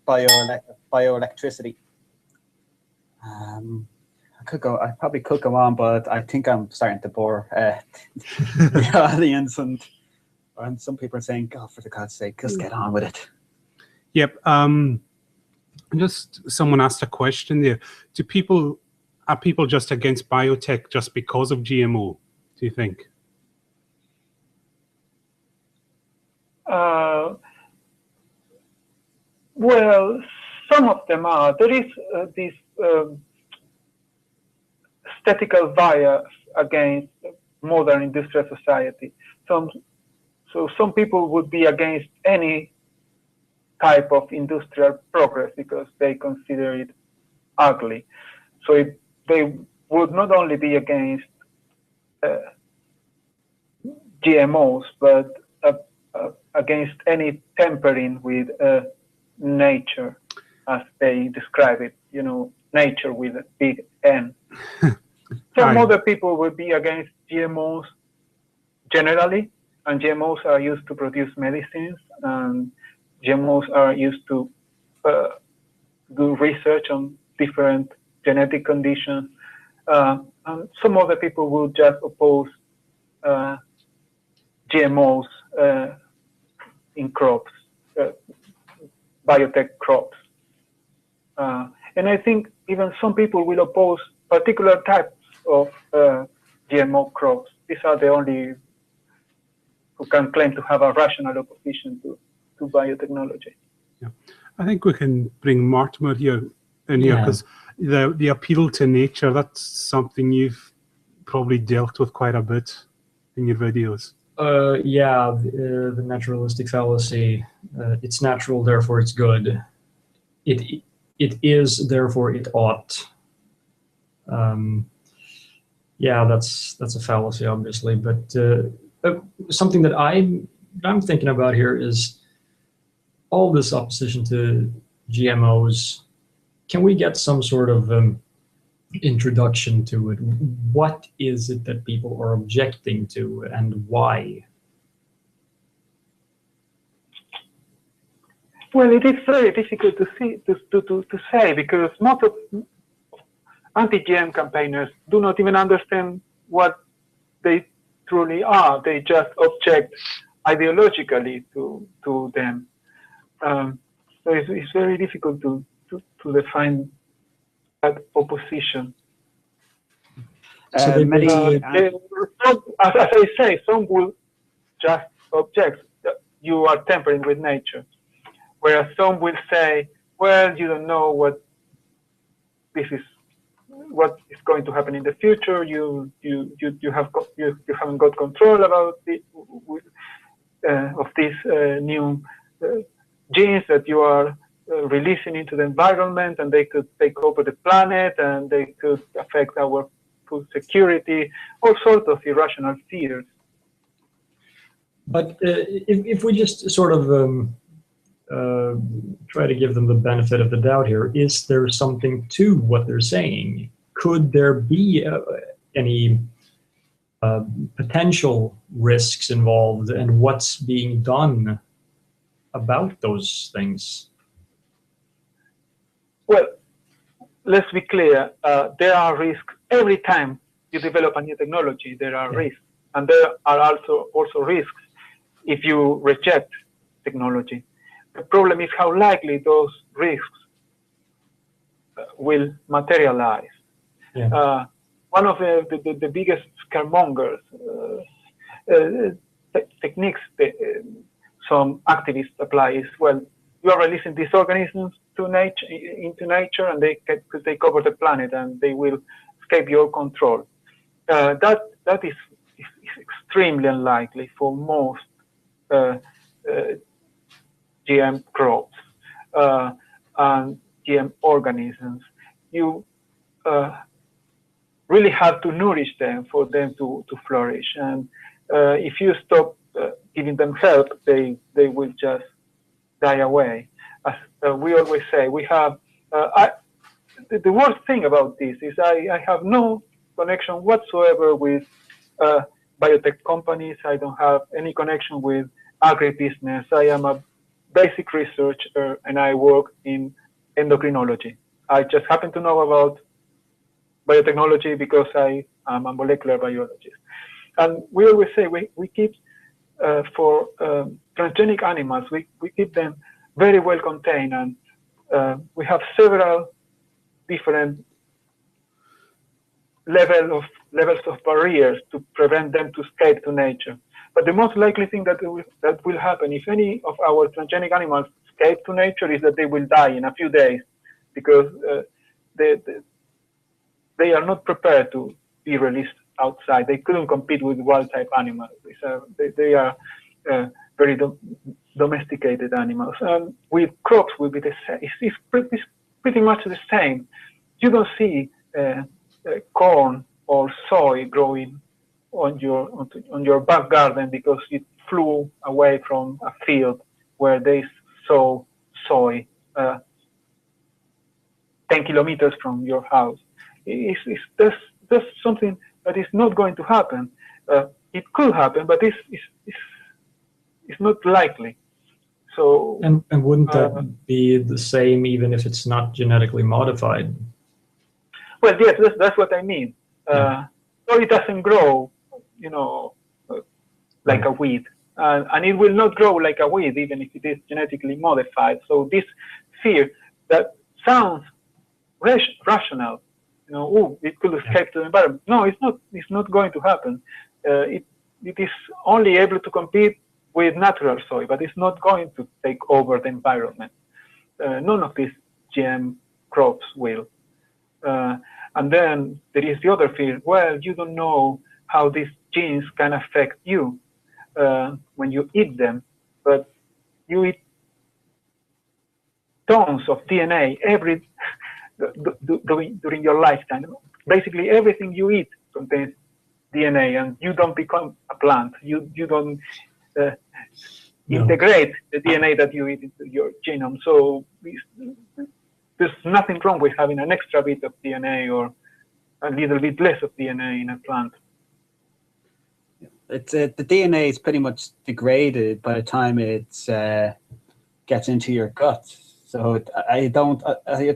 bioelectricity. I probably could go on, but I think I'm starting to bore the audience, and some people are saying, "God, for God's sake, just get on with it." Yep. Just someone asked a question there. Are people just against biotech just because of GMO, do you think? Well, some of them are. There is this aesthetical bias against modern industrial society. So some people would be against any type of industrial progress because they consider it ugly. So they would not only be against GMOs, but against any tampering with nature, as they describe it, nature with a big N. Some other people would be against GMOs generally, and GMOs are used to produce medicines, and GMOs are used to do research on different genetic conditions. And some other people would just oppose GMOs in crops, biotech crops. And I think even some people will oppose particular types of GMO crops. These are the only who can claim to have a rational opposition to biotechnology. Yeah. I think we can bring Mortimer in here because the appeal to nature, that's something you've probably dealt with quite a bit in your videos. The naturalistic fallacy. It's natural, therefore it's good. It is, therefore it ought. That's a fallacy, obviously. But something that I'm thinking about here is all this opposition to GMOs. Can we get some sort of introduction to it? What is it that people are objecting to, and why? Well, it is very difficult to say because most of anti-GM campaigners do not even understand what they truly are. They just object ideologically to them. So it's very difficult to define that opposition. So as I say, some will just object that you are tampering with nature, whereas some will say, well, you don't know what is going to happen in the future. You haven't got control about of these new genes that you are releasing into the environment, and they could take over the planet, and they could affect our food security, all sorts of irrational fears. But if we just sort of try to give them the benefit of the doubt here, is there something to what they're saying? Could there be any potential risks involved, and what's being done about those things? Well, let's be clear. There are risks every time you develop a new technology. There are risks, and there are also risks if you reject technology. The problem is how likely those risks will materialize. Yeah. One of the biggest scaremongers techniques some activists apply is, well, you are releasing these organisms into nature, and they could take over the planet, and they will escape your control. That is extremely unlikely for most GM crops and GM organisms. You really have to nourish them for them to flourish, and if you stop giving them help, they will just die away. As we always say, we have the worst thing about this is I have no connection whatsoever with biotech companies. I don't have any connection with agribusiness. I am a basic research, and I work in endocrinology. I just happen to know about biotechnology because I am a molecular biologist. And we always say we keep, for transgenic animals, we keep them very well contained, and we have several different levels of barriers to prevent them to escape to nature. But the most likely thing that will happen if any of our transgenic animals escape to nature is that they will die in a few days, because they are not prepared to be released outside. They couldn't compete with wild-type animals. They are very domesticated animals. And with crops will be the same. It's pretty much the same. You don't see corn or soy growing on your back garden because it flew away from a field where they sow soy 10 kilometers from your house. That's something that is not going to happen. It could happen, but it's not likely. So and wouldn't that be the same even if it's not genetically modified? Well, yes, that's what I mean. So it doesn't grow, like a weed, and it will not grow like a weed even if it is genetically modified. So this fear that sounds rational, it could escape to the environment. No, it's not. It's not going to happen. It is only able to compete with natural soy, but it's not going to take over the environment. None of these GM crops will. And then there is the other fear. Well, you don't know how these genes can affect you when you eat them, but you eat tons of DNA during your lifetime. Basically, everything you eat contains DNA, and you don't become a plant. You don't integrate the DNA that you eat into your genome. So there's nothing wrong with having an extra bit of DNA or a little bit less of DNA in a plant. It's the DNA is pretty much degraded by the time it gets into your gut. So I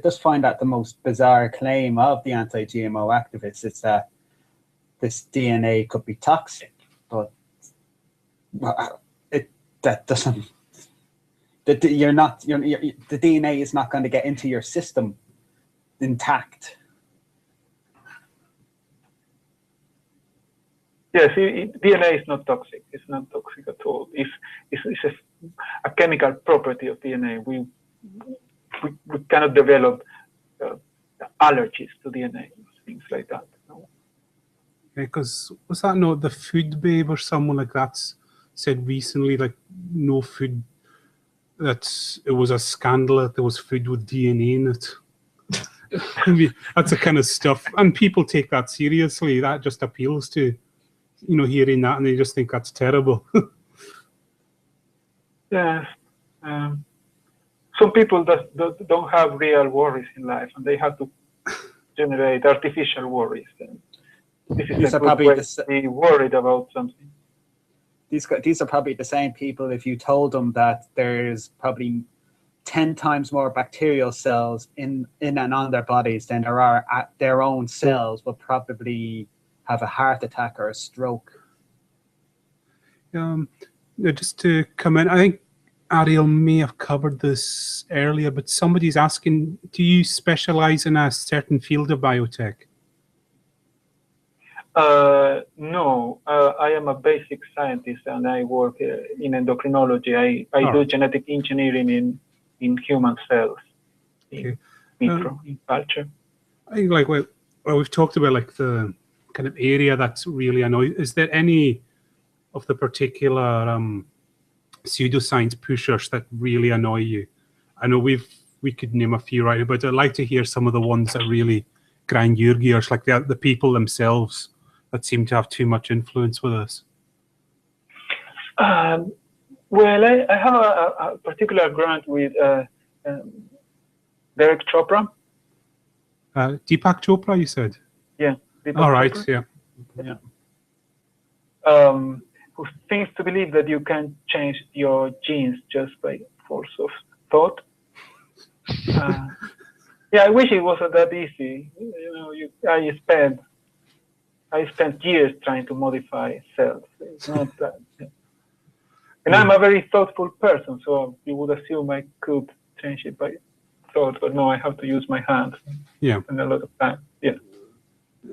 just find that the most bizarre claim of the anti-GMO activists is that this DNA could be toxic, but that doesn't. The DNA is not going to get into your system intact. Yes, DNA is not toxic. It's not toxic at all. It's a chemical property of DNA. We cannot develop allergies to DNA, things like that. No? Because was that not the Food Babe or someone like that said recently, like no food, that it was a scandal that there was food with DNA in it. I mean, that's the kind of stuff, and people take that seriously. That just appeals to, hearing that, and they just think that's terrible. Yes. Some people don't have real worries in life, and they have to generate artificial worries. And this is a good way to be worried about something. These are probably the same people, if you told them that there's probably 10 times more bacterial cells in and on their bodies than there are at their own cells, will probably have a heart attack or a stroke. Just to come in, I think Ariel may have covered this earlier, but somebody's asking, do you specialize in a certain field of biotech? No, I am a basic scientist, and I work in endocrinology. I do genetic engineering in human cells, in vitro, in culture. I think, we've talked about the kind of area that's really annoying. Is there any of the particular pseudoscience pushers that really annoy you? I know we could name a few right now, but I'd like to hear some of the ones that really grind your gears, like the people themselves that seem to have too much influence with us. Well, I have a particular grant with Derek Chopra. Deepak Chopra, you said? Yeah. Deepak All right, Chopra. yeah. Who seems to believe that you can change your genes just by force of thought. Yeah, I wish it wasn't that easy. I spent years trying to modify cells. It's not that. And I'm a very thoughtful person, so you would assume I could change it by thought, but no, I have to use my hands. Yeah. And a lot of time. Yeah.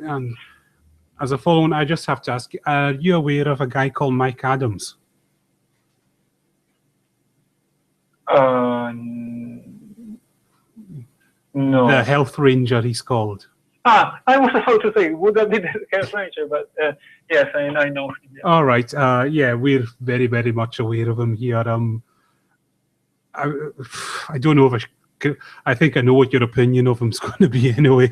And as a follow-on, I just have to ask, are you aware of a guy called Mike Adams? No. The health ranger, he's called. I was about to say, would that be the health ranger? But yes, I know him. Yeah. All right. Yeah, we're very, very much aware of him here. I don't know if I think I know what your opinion of him's going to be anyway.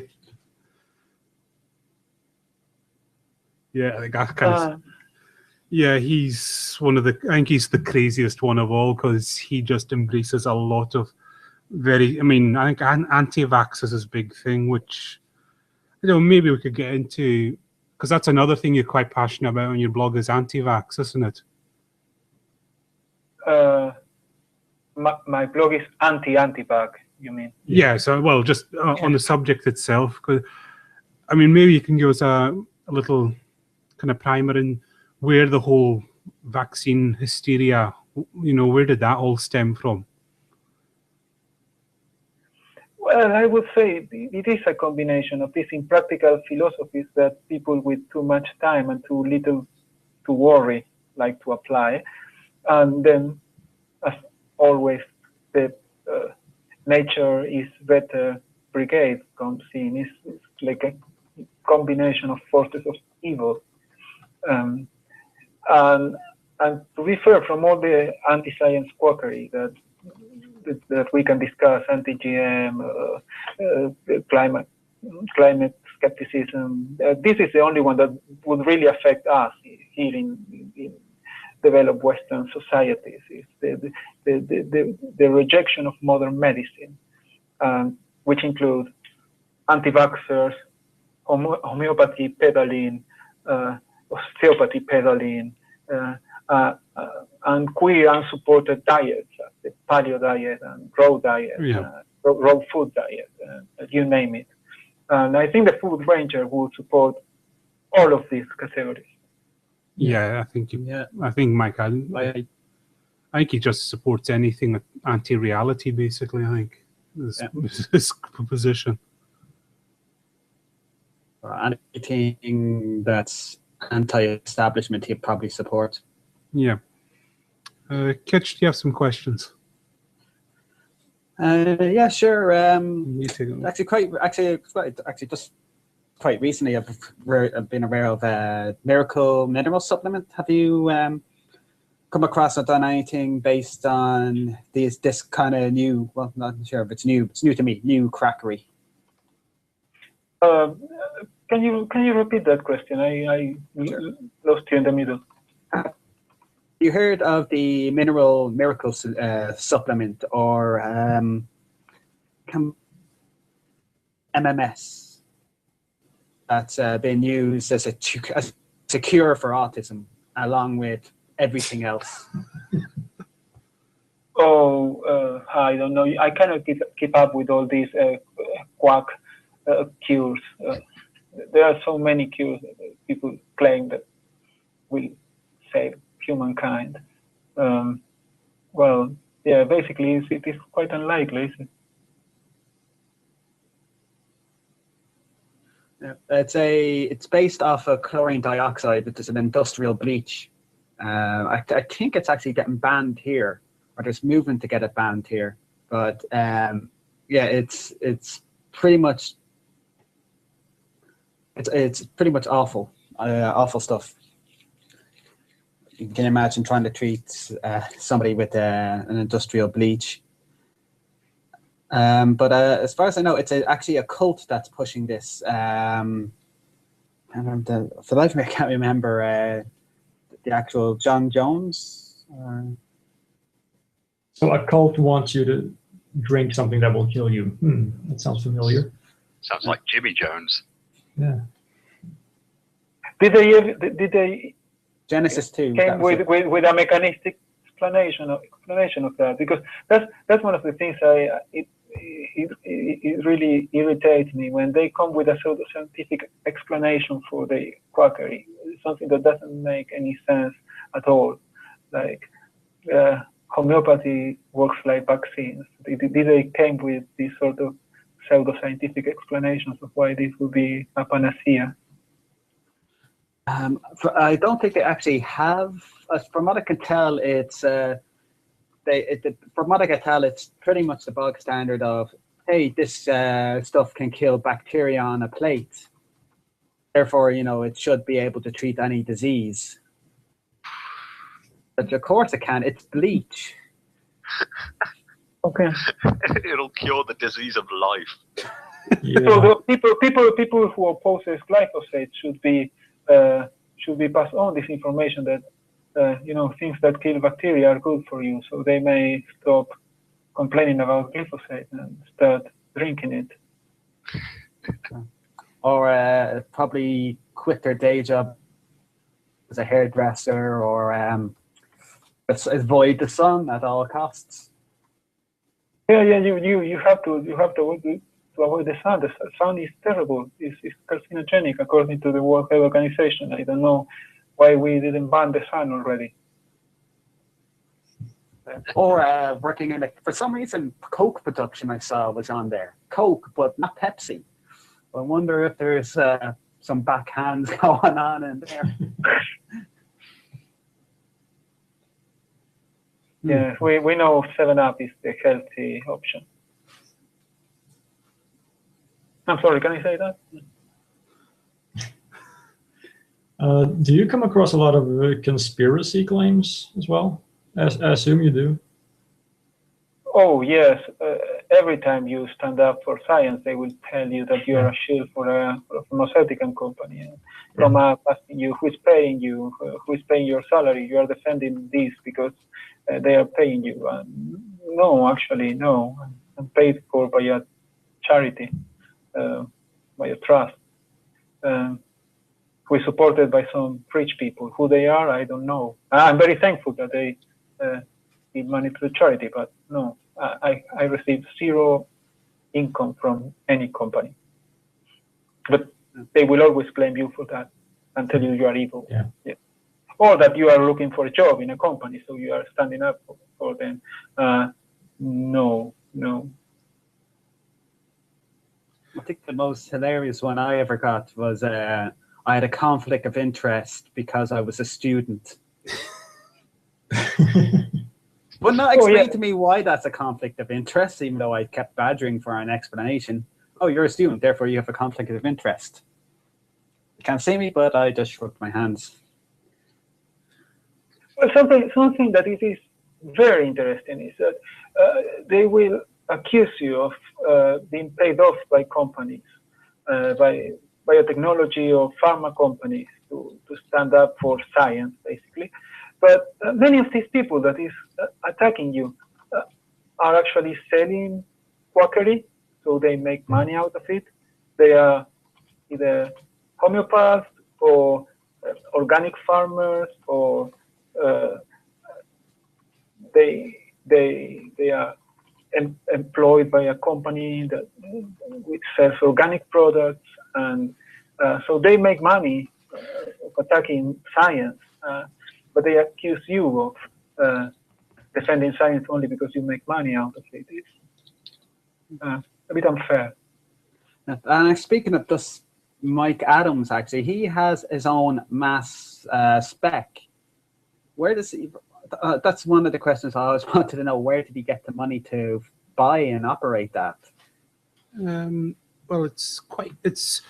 Yeah, I think yeah, he's one of the. I think he's the craziest one of all because he just embraces a lot of very. I mean, I think anti-vax is his big thing, which maybe we could get into because that's another thing you're quite passionate about on your blog is anti-vax, isn't it? My blog is anti-vax. You mean? Yeah. So, well, just on the subject itself, because I mean, maybe you can give us a little kind of primer in where the whole vaccine hysteria, where did that all stem from? Well, I would say it is a combination of these impractical philosophies that people with too much time and too little to worry like to apply. And then, as always, the nature is better brigade comes in. It's like a combination of forces of evil. And to be fair, from all the anti-science quackery that we can discuss, anti-GM, climate skepticism, this is the only one that would really affect us here in developed Western societies. Is the rejection of modern medicine, which include anti-vaxxers, homeopathy peddling, osteopathy peddling, and queer unsupported diets, the paleo diet and raw diet, raw food diet, you name it. And I think the Food Ranger would support all of these categories. Yeah, I think Mike, I think he just supports anything anti-reality, basically. I think is his position. Anything that's anti-establishment, he'd probably support. Yeah. Kitch, do you have some questions? Yeah, sure. Actually, just quite recently, I've been aware of a miracle mineral supplement. Have you come across or done anything based on this kind of new? Well, not sure if it's new. It's new to me. New crackery. Can you repeat that question? I lost you in the middle. You heard of the miracle supplement or MMS that's been used as a cure for autism, along with everything else? I don't know. I cannot keep up with all these quack cures. There are so many cures that people claim that will save humankind. Well, yeah, basically it is quite unlikely, isn't it? It's based off of chlorine dioxide, which is an industrial bleach. I think it's actually getting banned here, or there's movement to get it banned here. But yeah, it's pretty much it's pretty much awful stuff. You can imagine trying to treat somebody with an industrial bleach. But as far as I know, it's actually a cult that's pushing this. For the life of me, I can't remember the actual John Jones. So a cult wants you to drink something that will kill you. That sounds familiar. Sounds like Jimmy Jones. Yeah. Did they Genesis 2 came with a mechanistic explanation of that, because that's one of the things it really irritates me when they come with a pseudoscientific explanation for the quackery, something that doesn't make any sense at all. Like homeopathy works like vaccines. They came with this sort of pseudoscientific explanations of why this would be a panacea. I don't think they actually have. From what I can tell, it's from what I can tell, it's pretty much the bog standard of, hey, this stuff can kill bacteria on a plate. Therefore, it should be able to treat any disease. But of course it can. It's bleach. Okay. It'll cure the disease of life. Yeah. So the people who opposes glyphosate should be passed on this information that things that kill bacteria are good for you, so they may stop complaining about glyphosate and start drinking it. Or probably quit their day job as a hairdresser, or avoid the sun at all costs. Yeah. You have to avoid the sun. The sun is terrible. It's carcinogenic according to the World Health Organization. I don't know why we didn't ban the sun already. Or working in for some reason, Coke production I saw was on there. Coke, but not Pepsi. I wonder if there's some backhands going on in there. Yeah, we know 7-Up is the healthy option. I'm sorry, can I say that? Do you come across a lot of conspiracy claims as well? I assume you do. Oh, yes. Every time you stand up for science, they will tell you that you are a shield for a pharmaceutical company. Come up asking you who is paying you, who is paying your salary. You are defending this because they are paying you. No, actually, no. I'm paid for by a charity, by a trust. Who is supported by some rich people. Who they are, I don't know. I'm very thankful that they give money to the charity, but no, I receive zero income from any company. But they will always blame you for that and tell you are evil. Yeah. Or that you are looking for a job in a company, so you are standing up for them. No. I think the most hilarious one I ever got was I had a conflict of interest because I was a student. But not explain to me why that's a conflict of interest, even though I kept badgering for an explanation. Oh, you're a student, therefore you have a conflict of interest. You can't see me, but I just shrugged my hands. Well, something that it is very interesting is that they will accuse you of being paid off by companies, by biotechnology or pharma companies to stand up for science, basically. But many of these people that is attacking you are actually selling quackery, so they make money out of it. They are either homeopaths or organic farmers, or they are employed by a company that which sells organic products, and so they make money of attacking science. But they accuse you of defending science only because you make money out of it. It's a bit unfair. And speaking of this, Mike Adams, actually, he has his own mass spec. Where does he? That's one of the questions I always wanted to know. Where did he get the money to buy and operate that? Well, it's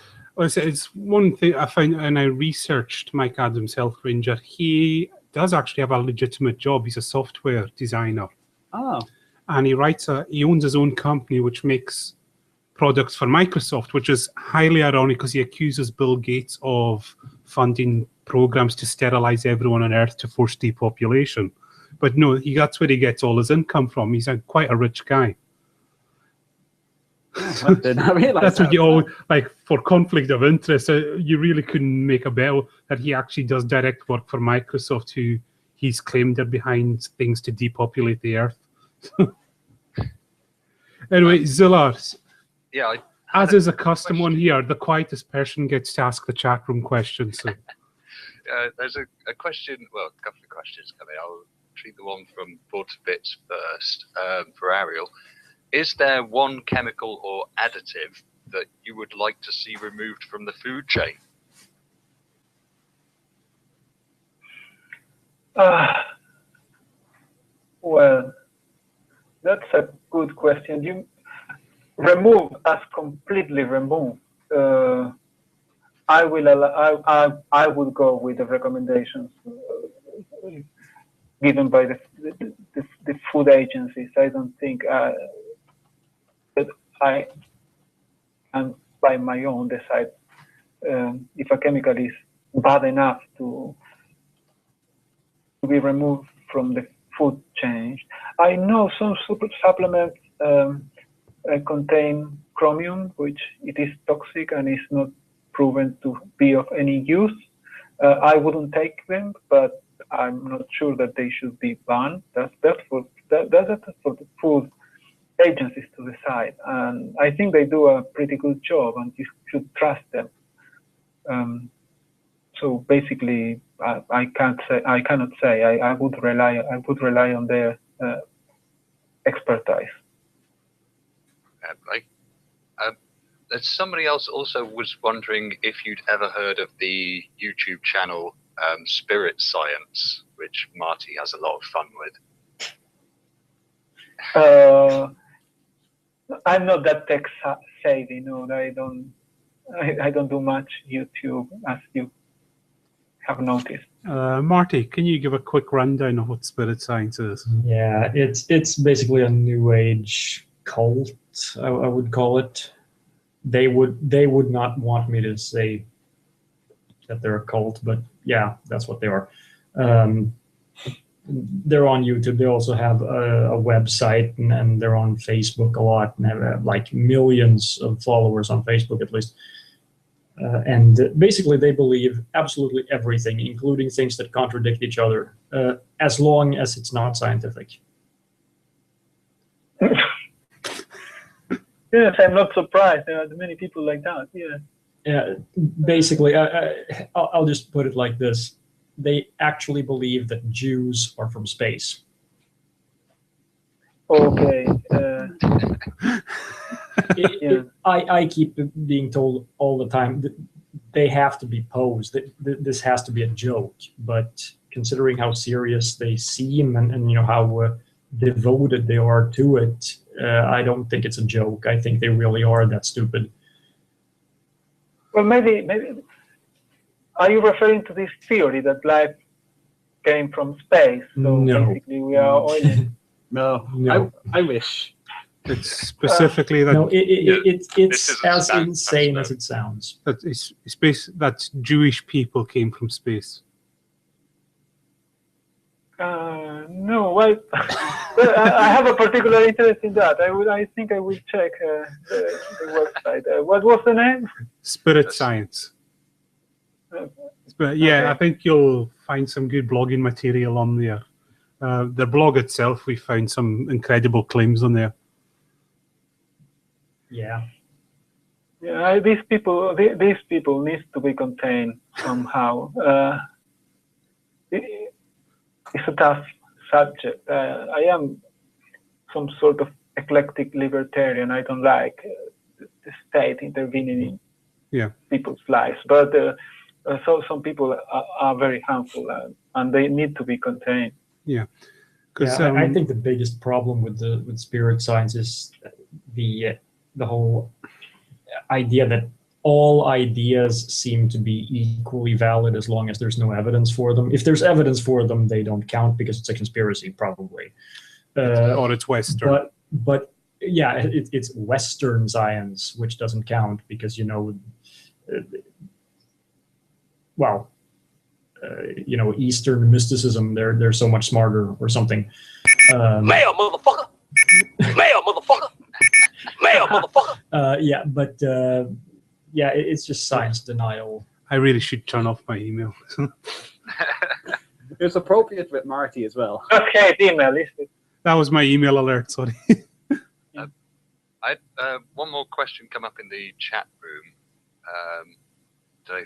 one thing I found, and I researched Mike Adams' Health Ranger. He does actually have a legitimate job. He's a software designer. Oh. And he owns his own company which makes products for Microsoft, which is highly ironic because he accuses Bill Gates of funding programs to sterilize everyone on Earth to force depopulation. But no, that's where he gets all his income from. He's quite a rich guy. I did not realize that's that. what you always, like, for conflict of interest, you really couldn't make a bet that he actually does direct work for Microsoft, who he's claimed they're behind things to depopulate the Earth. Anyway, Zillar, Yeah, as is a custom on here, the quietest person gets to ask the chat room questions. So. there's a question, well, a couple of questions coming. I'll treat the one from Bits first for Ariel. Is there one chemical or additive that you would like to see removed from the food chain? Well, that's a good question. You remove as completely remove. I would go with the recommendations given by the food agencies. I don't think that I can by my own decide if a chemical is bad enough to be removed from the food chain. I know some supplements contain chromium, which it is toxic and is not proven to be of any use. I wouldn't take them, but I'm not sure that they should be banned. That's for the food agencies to decide, and I think they do a pretty good job, and you should trust them. So basically, I cannot say. I would rely on their expertise. Somebody else also was wondering if you'd ever heard of the YouTube channel Spirit Science, which Marty has a lot of fun with. I'm not that tech savvy. No, I don't do much YouTube, as you have noticed. Marty, can you give a quick rundown of what Spirit Science is? Yeah, it's basically a new age cult, I would call it. They would not want me to say that they're a cult, but yeah, that's what they are. They're on YouTube. They also have a website, and they're on Facebook a lot, and have like millions of followers on Facebook at least. And basically, they believe absolutely everything, including things that contradict each other, as long as it's not scientific. Yes, I'm not surprised. There are many people like that. Yeah. Yeah. Basically, I'll just put it like this: they actually believe that Jews are from space. Okay. I keep being told all the time that they have to be posed. That this has to be a joke. But considering how serious they seem, and you know how devoted they are to it, I don't think it's a joke. I think they really are that stupid. Well, maybe. Are you referring to this theory that life came from space? So No. basically, we are oily. No. I wish. It's specifically that No, it's is as a insane that's as it sounds. that Jewish people came from space. No, I have a particular interest in that. I think I will check the website. What was the name? Spirit Science. But yeah, Okay. I think you'll find some good blogging material on there. The blog itself, we found some incredible claims on there. Yeah. Yeah, these people need to be contained somehow. It's a tough subject. I am some sort of eclectic libertarian. I don't like the state intervening in people's lives, but so some people are very harmful, and they need to be contained. Yeah, I think the biggest problem with Spirit Science is the whole idea that all ideas seem to be equally valid as long as there's no evidence for them. If there's evidence for them, they don't count because it's a conspiracy, probably. or it's Western. But yeah, it's Western science, which doesn't count because, Eastern mysticism, they're so much smarter or something. Mail, motherfucker! Mail, motherfucker! Mail, motherfucker! It's just science denial. I really should turn off my email. It was appropriate with Marty as well. Not hate email, is it? That was my email alert, sorry. I one more question come up in the chat room. Don't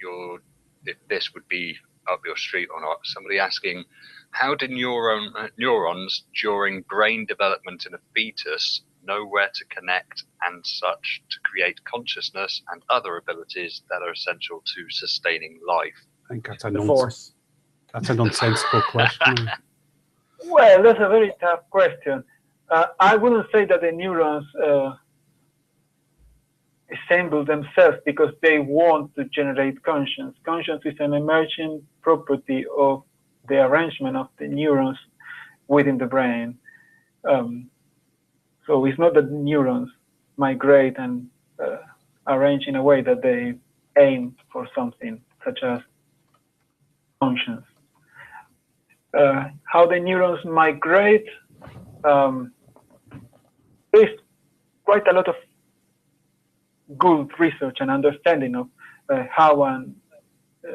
know if this would be up your street or not. Somebody asking, how do neurons during brain development in a fetus know where to connect and such to create consciousness and other abilities that are essential to sustaining life? I think that's a nonsensical question. Well, that's a very tough question. I wouldn't say that the neurons assemble themselves because they want to generate conscience. Conscience is an emerging property of the arrangement of the neurons within the brain. So it's not that neurons migrate and arrange in a way that they aim for something such as conscience. How the neurons migrate, there's quite a lot of good research and understanding of how and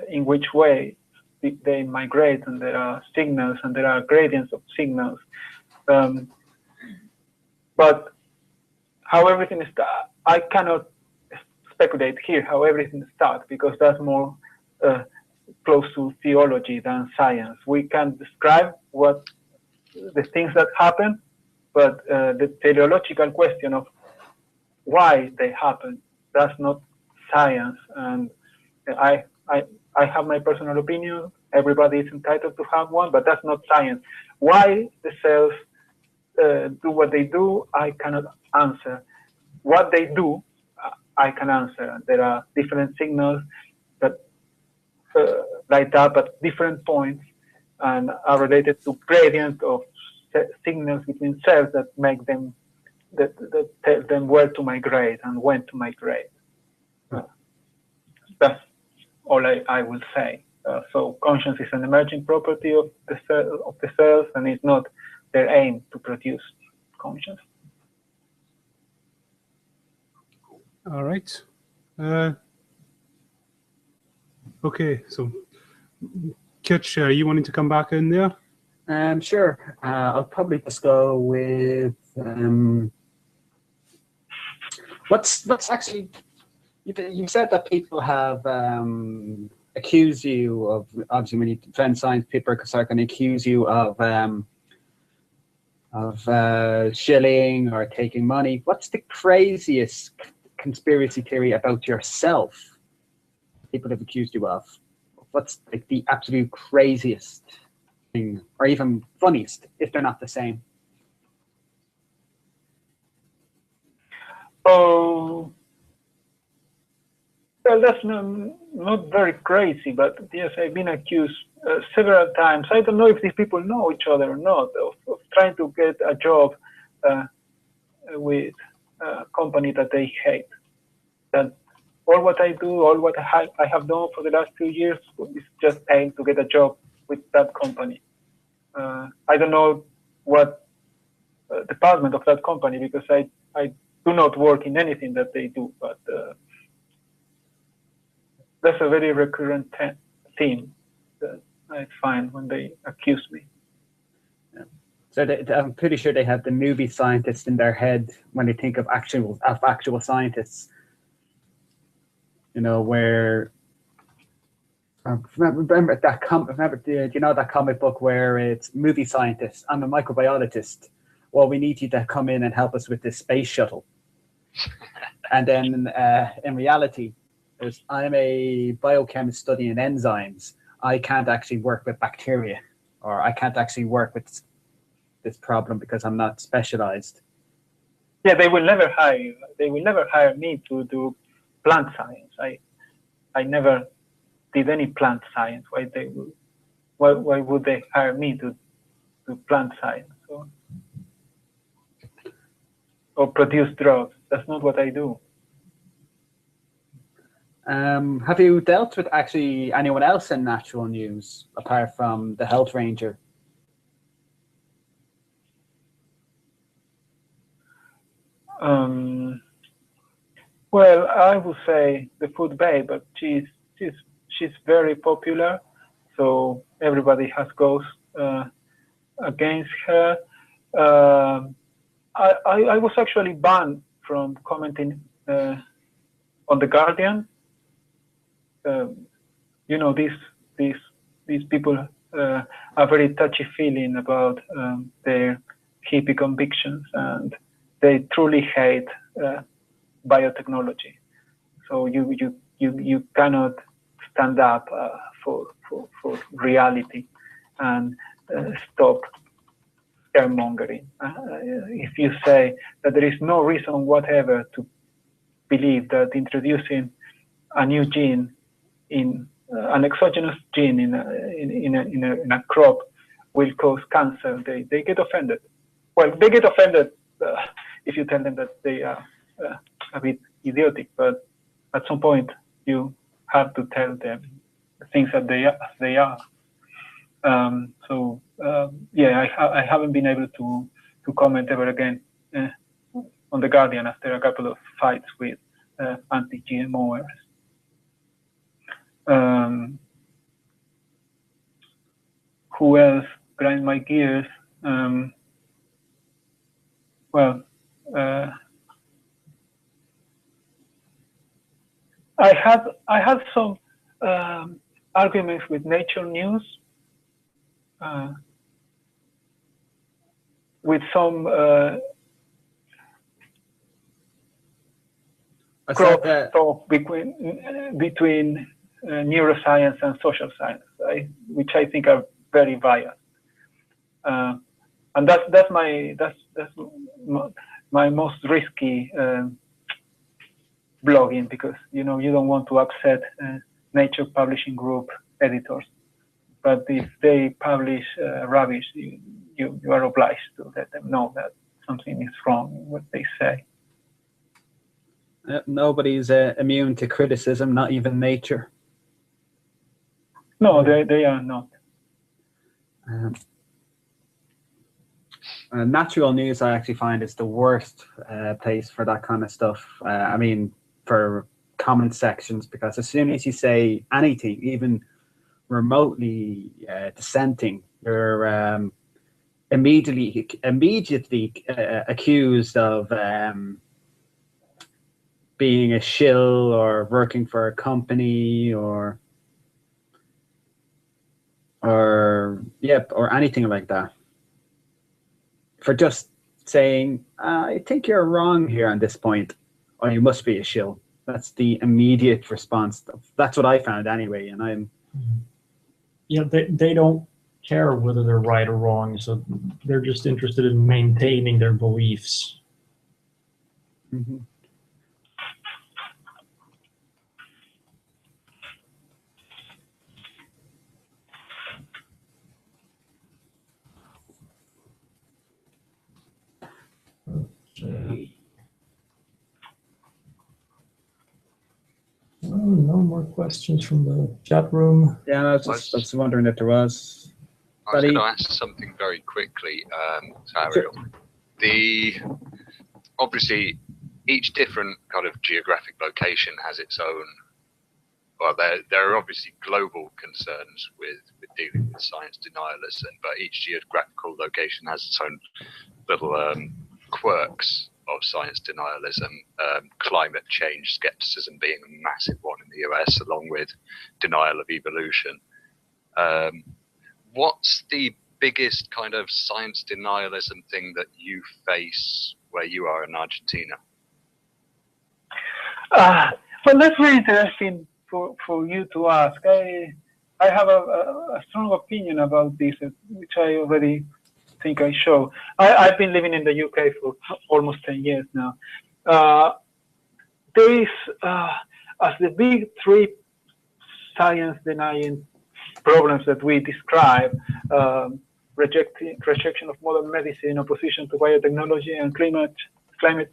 in which way they migrate, and there are signals and there are gradients of signals. But how everything is, I cannot speculate here how everything starts, because that's more close to theology than science. We can describe what the things that happen, but the teleological question of why they happen, that's not science. And I have my personal opinion. Everybody is entitled to have one, but that's not science. Why the cells do what they do, I cannot answer. What they do, I can answer. There are different signals that light up at different points and are related to gradients of signals between cells that make them, that tell them where to migrate and when to migrate. That's all I will say. So conscience is an emerging property of the cells, and it's not their aim to produce conscience. All right. Okay, so Kitch, are you wanting to come back in there? Sure. I'll probably just go with what's actually, you said that people have accused you of, obviously when you defend science, people are going to accuse you of shilling or taking money. What's the craziest conspiracy theory about yourself people have accused you of? What's like the absolute craziest thing, or even funniest, if they're not the same? Oh, well, that's not very crazy, but yes, I've been accused several times. I don't know if these people know each other or not, of trying to get a job with a company that they hate. That all what I do, all what I have done for the last 2 years is just aim to get a job with that company. I don't know what department of that company, because I do not work in anything that they do, but that's a very recurrent theme that I find when they accuse me. Yeah. So I'm pretty sure they have the movie scientist in their head when they think of actual scientists. You know, where remember that you know that comic book where it's movie scientist, I'm a microbiologist. Well, we need you to come in and help us with this space shuttle. And then in reality, I'm a biochemist studying enzymes. I can't actually work with bacteria, or I can't actually work with this problem because I'm not specialized. Yeah, they will never hire you. They will never hire me to do plant science. I never did any plant science. Why would they hire me to do plant science or produce drugs? That's not what I do. Have you dealt with actually anyone else in natural news apart from the health ranger? Well, I would say the food babe, but she's very popular, so everybody has goes against her. I was actually banned from commenting on The Guardian. You know, these people are very touchy-feeling about their hippie convictions, and they truly hate biotechnology. So you cannot stand up for reality and stop scaremongering. If you say that there is no reason whatever to believe that introducing a new gene in an exogenous gene in a crop will cause cancer, they get offended. Well, they get offended if you tell them that they are a bit idiotic, but at some point you have to tell them the things that they are. Yeah, I haven't been able to comment ever again on The Guardian after a couple of fights with anti-GMOers. Who else grind my gears? Well, I had some arguments with Nature News, with some talk between neuroscience and social science, which I think are very biased, and that's my most risky blogging, because you don't want to upset Nature Publishing Group editors, but if they publish rubbish, you are obliged to let them know that something is wrong in what they say. Nobody's immune to criticism, not even Nature. No, they are not. Natural news, I actually find, is the worst place for that kind of stuff. I mean, for comment sections, because as soon as you say anything, even remotely dissenting, you're immediately accused of being a shill or working for a company or anything like that, for just saying, I think you're wrong here on this point, or you must be a shill. That's the immediate response. That's what I found anyway, and I'm... Yeah, they don't care whether they're right or wrong, so they're just interested in maintaining their beliefs. Mm-hmm. Oh, no more questions from the chat room. Yeah, I was just wondering if there was. I was going to ask something very quickly, Ariel. Obviously, each different kind of geographic location has its own. Well, there are obviously global concerns with dealing with science denialism, but each geographical location has its own little quirks of science denialism, climate change skepticism being a massive one in the US, along with denial of evolution. What's the biggest kind of science denialism thing that you face where you are in Argentina? Well, that's very interesting for you to ask. I have a strong opinion about this, which I already think I show. I've been living in the UK for almost 10 years now. There is, as the big three science denying problems that we describe, rejection of modern medicine, opposition to biotechnology, and climate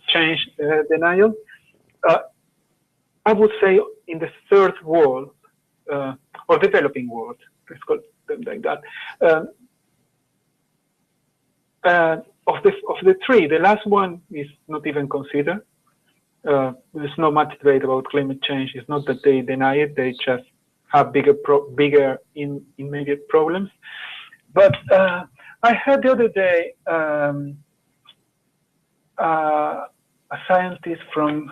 change denial, I would say in the third world, or developing world, let's call them like that, of the three, the last one is not even considered. There's not much debate about climate change. It's not that they deny it, they just have bigger immediate problems. But I heard the other day a scientist from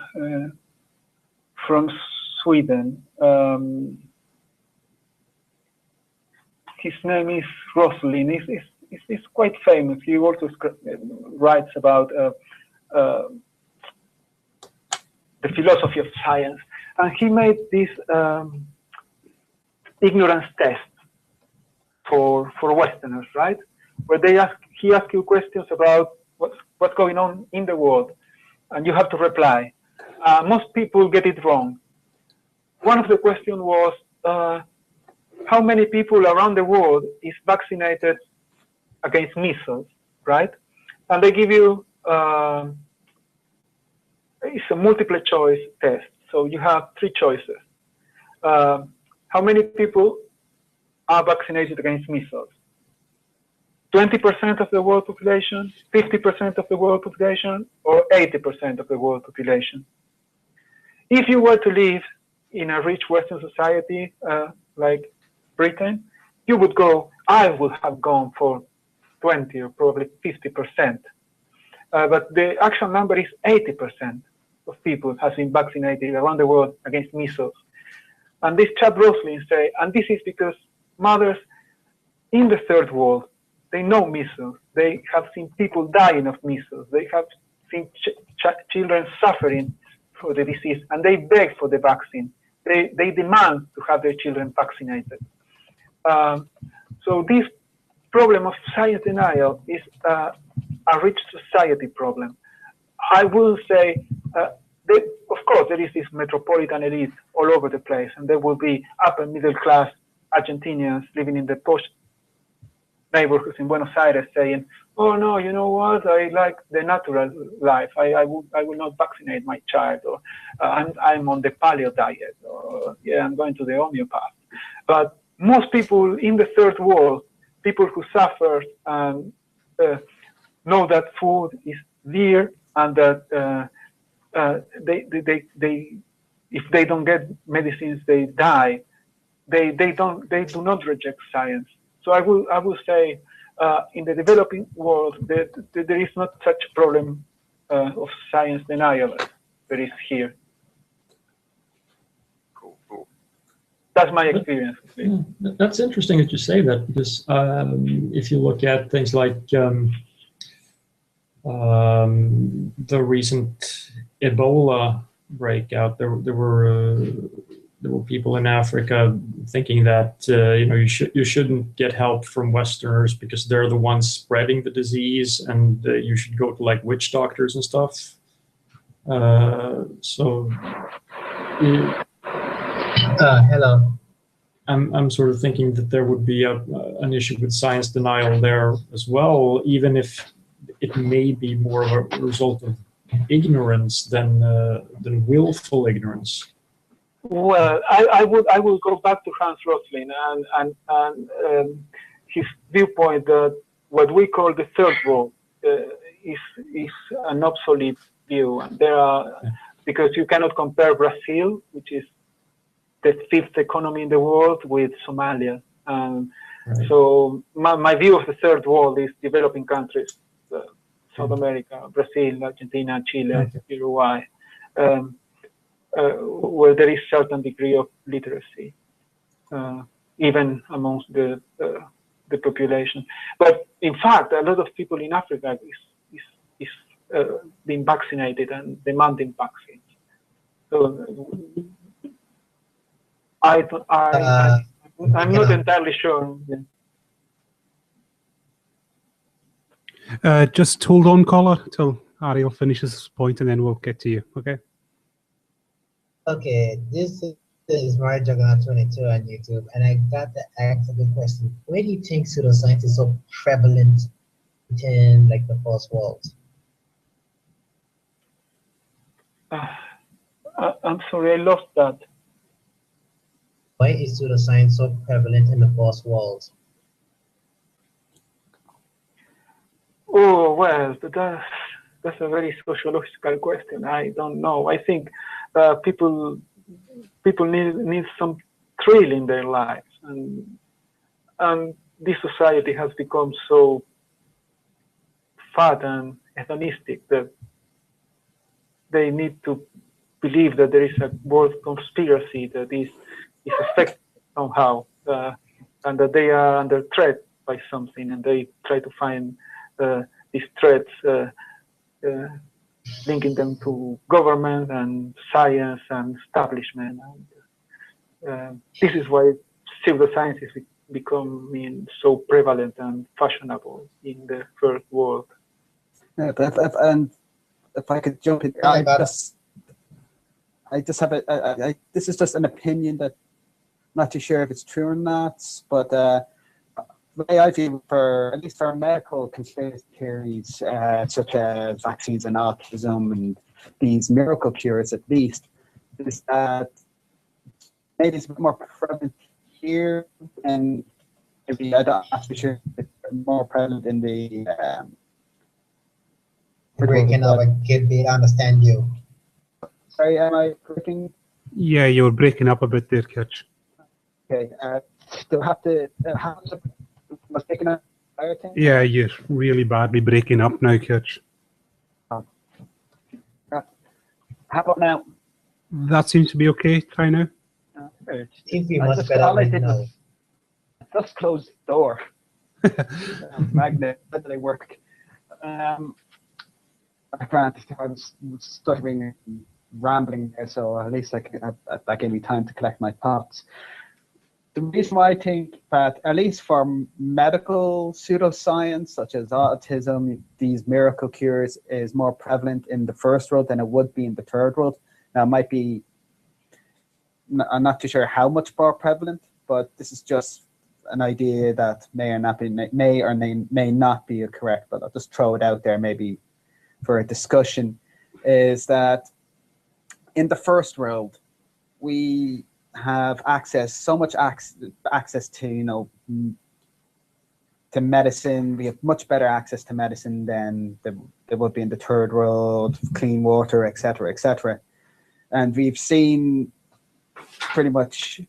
Sweden. His name is Rosling. He's quite famous. He also writes about the philosophy of science, and he made this ignorance test for Westerners, right? Where he asks you questions about what's going on in the world, and you have to reply. Most people get it wrong. One of the questions was, how many people around the world is vaccinated against measles, right? And they give you, it's a multiple choice test. So you have 3 choices. How many people are vaccinated against measles? 20% of the world population, 50% of the world population, or 80% of the world population? If you were to live in a rich Western society like Britain, you would go, I would have gone for 20 or probably 50%. But the actual number is 80% of people have been vaccinated around the world against measles. And this chap Rosling say, and this is because mothers in the third world, they know measles. They have seen people dying of measles. They have seen children suffering for the disease, and they beg for the vaccine. They demand to have their children vaccinated. So this problem of science denial is a rich society problem. I will say, of course, there is this metropolitan elite all over the place, and there will be upper middle class Argentinians living in the posh neighborhoods in Buenos Aires saying, oh no, you know what, I like the natural life. I will not vaccinate my child, or I'm on the paleo diet, or yeah, I'm going to the homeopath. But most people in the third world, people who suffer and know that food is dear, and that they if they don't get medicines, they die. They do not reject science. So I will say in the developing world there is not such a problem of science denial as there is here. Cool. That's my experience. That's interesting that you say that, because if you look at things like the recent Ebola breakout, there were people in Africa thinking that you shouldn't get help from Westerners because they're the ones spreading the disease, and you should go to like witch doctors and stuff. Hello. I'm sort of thinking that there would be an issue with science denial there as well, even if it may be more of a result of ignorance than willful ignorance. Well, I will go back to Hans Rosling and his viewpoint that what we call the third world is an obsolete view. And there are, because you cannot compare Brazil, which is the 5th economy in the world, with Somalia. Right. So my view of the third world is developing countries, South America, Brazil, Argentina, Chile, Uruguay, where there is certain degree of literacy, even amongst the population. But in fact, a lot of people in Africa is being vaccinated and demanding vaccines. So I'm not entirely sure. Just hold on, caller, till Ariel finishes his point, and then we'll get to you. Okay. Okay, this is Mario Juggernaut 22 on YouTube, and I got to ask a good question. Where do you think pseudoscience is so prevalent in like the first world? I'm sorry, I lost that. Why is pseudoscience so prevalent in the first world? Oh, well, that's a very sociological question. I don't know. I think people need some thrill in their lives. And this society has become so fat and hedonistic that they need to believe that there is a world conspiracy that is affected somehow, and that they are under threat by something, and they try to find these threats, linking them to government and science and establishment. And this is why pseudoscience is becoming so prevalent and fashionable in the first world. Yeah, but if I could jump in, I just have this is just an opinion that I'm not too sure if it's true or not, but the way I view, for at least for medical conspiracy theories, such as vaccines and autism and these miracle cures, at least, is that maybe it's a bit more prevalent here, and maybe I'm not too sure if it's more prevalent in the. Breaking up, I can't understand you. Sorry, am I breaking? Yeah, you're breaking up a bit there, Catch. Okay, do I have to? Am I picking up? Yeah, you're really badly breaking up now, Catch. How about now? That seems to be okay. Try now. Seems to be much better right now. Just close the door. Magnet, that they work. Granted, I was stuttering and rambling there, so at least that gave me time to collect my thoughts. The reason why I think that, at least for medical pseudoscience, such as autism, these miracle cures is more prevalent in the first world than it would be in the third world. Now, it might be, I'm not too sure how much more prevalent, but this is just an idea that may or may not be correct, but I'll just throw it out there maybe for a discussion, is that in the first world, we have so much access to, to medicine. We have much better access to medicine than there would be in the third world, clean water, etc., etc. And we've seen pretty much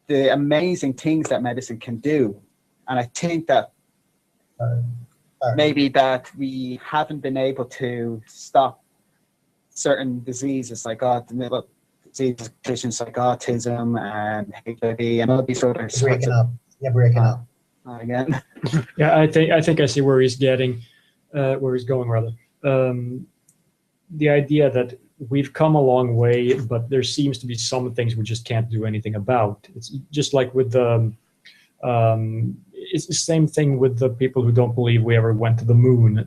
the amazing things that medicine can do. And I think that maybe that we haven't been able to stop certain diseases like conditions like autism and HIV and all these other breaking up. Yeah, breaking up again. Yeah, I think I see where he's going rather. The idea that we've come a long way, but there seems to be some things we just can't do anything about. It's just like with the it's the same thing with the people who don't believe we ever went to the moon.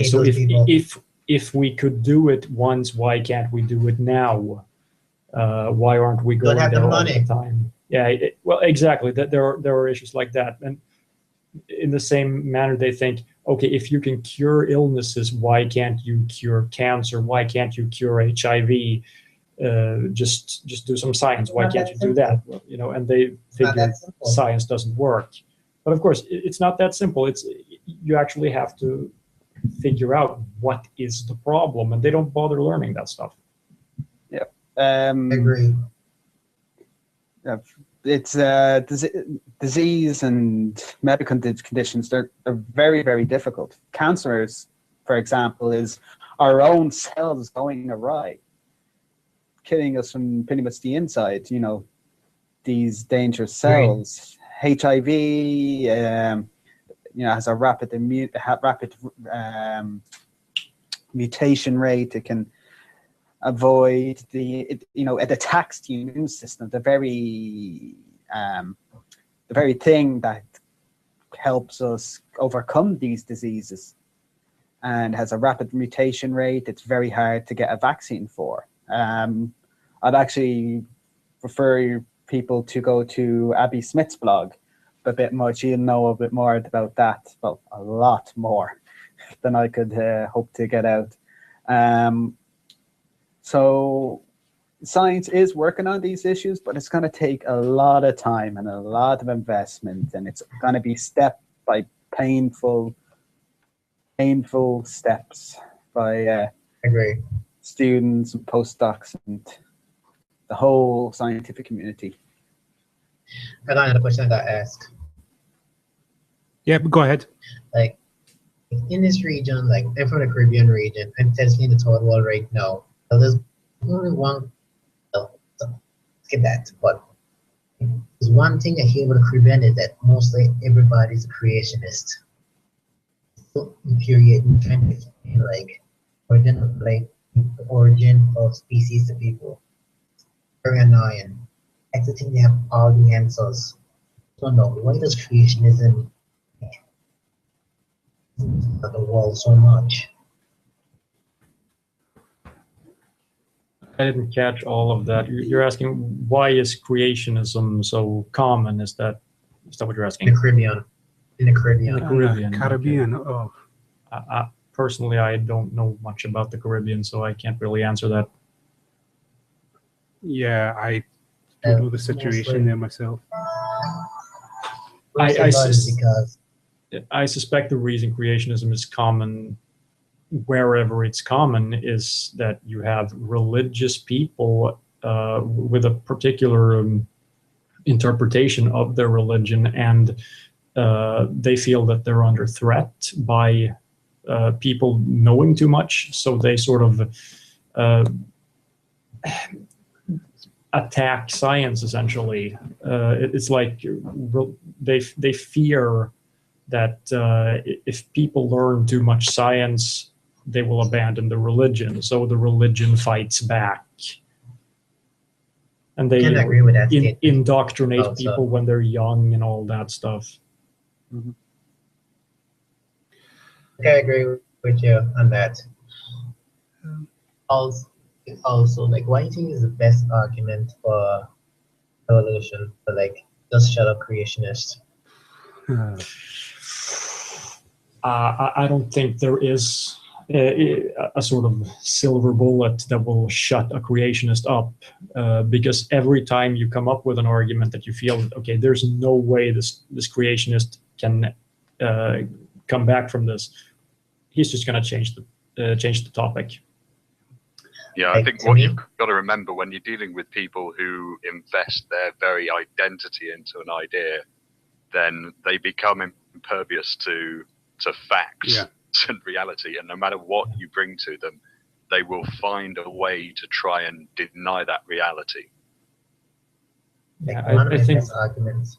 So if we could do it once, why can't we do it now? Why aren't we going there all the time? Yeah, well, exactly. That there are issues like that, and in the same manner, they think, okay, if you can cure illnesses, why can't you cure cancer? Why can't you cure HIV? Just do some science. Why can't you do that? Well, and they figure science doesn't work. But of course, it's not that simple. You actually have to figure out what is the problem, and they don't bother learning that stuff. Yeah, I agree. It's disease and medical conditions. They're very, very difficult. Cancers, for example, is our own cells going awry, killing us from pretty much the inside. These dangerous cells. Right. HIV, has a rapid mutation rate. It can avoid it attacks the immune system, the very thing that helps us overcome these diseases, and has a rapid mutation rate. It's very hard to get a vaccine for. I'd actually prefer people to go to Abby Smith's blog a bit much. You'll know a bit more about that, well, a lot more than I could hope to get out. So science is working on these issues, but it's going to take a lot of time and a lot of investment, and it's going to be step by painful steps by agree. Students and postdocs and the whole scientific community. I got another question I got asked. Yeah, go ahead. Like, in this region, like I'm from the Caribbean region, I'm testing in the third world right now. So there's only one. Skip that. But there's one thing I hear about the Caribbean is that mostly everybody's a creationist. So infuriating, trying to explain like the origin of species to people. Very annoying. I actually think they have all the answers. So no, why does creationism the world so much? I didn't catch all of that. You're asking why is creationism so common? Is that what you're asking? In the Caribbean. In the Caribbean. In the Caribbean. Caribbean. Okay. Oh, Personally, I don't know much about the Caribbean, so I can't really answer that. yeah. I don't know the situation there myself. I Because suspect the reason creationism is common wherever it's common is that you have religious people with a particular interpretation of their religion, and they feel that they're under threat by people knowing too much, so they sort of attack science essentially. It's like they fear that if people learn too much science, they will abandon the religion. So the religion fights back. And they agree with that indoctrinate also. people when they're young and all that stuff. Mm-hmm. Okay, I agree with you on that. Also, like, what do you think is the best argument for evolution? For like, just shut up creationists. I don't think there is a sort of silver bullet that will shut a creationist up, because every time you come up with an argument that you feel, okay, there's no way this creationist can come back from this, he's just going to change the topic. Yeah, I think what you've got to remember when you're dealing with people who invest their very identity into an idea, then they become impervious to facts and reality, and no matter what you bring to them, they will find a way to try and deny that reality. Like, Yeah, one of I my think best arguments.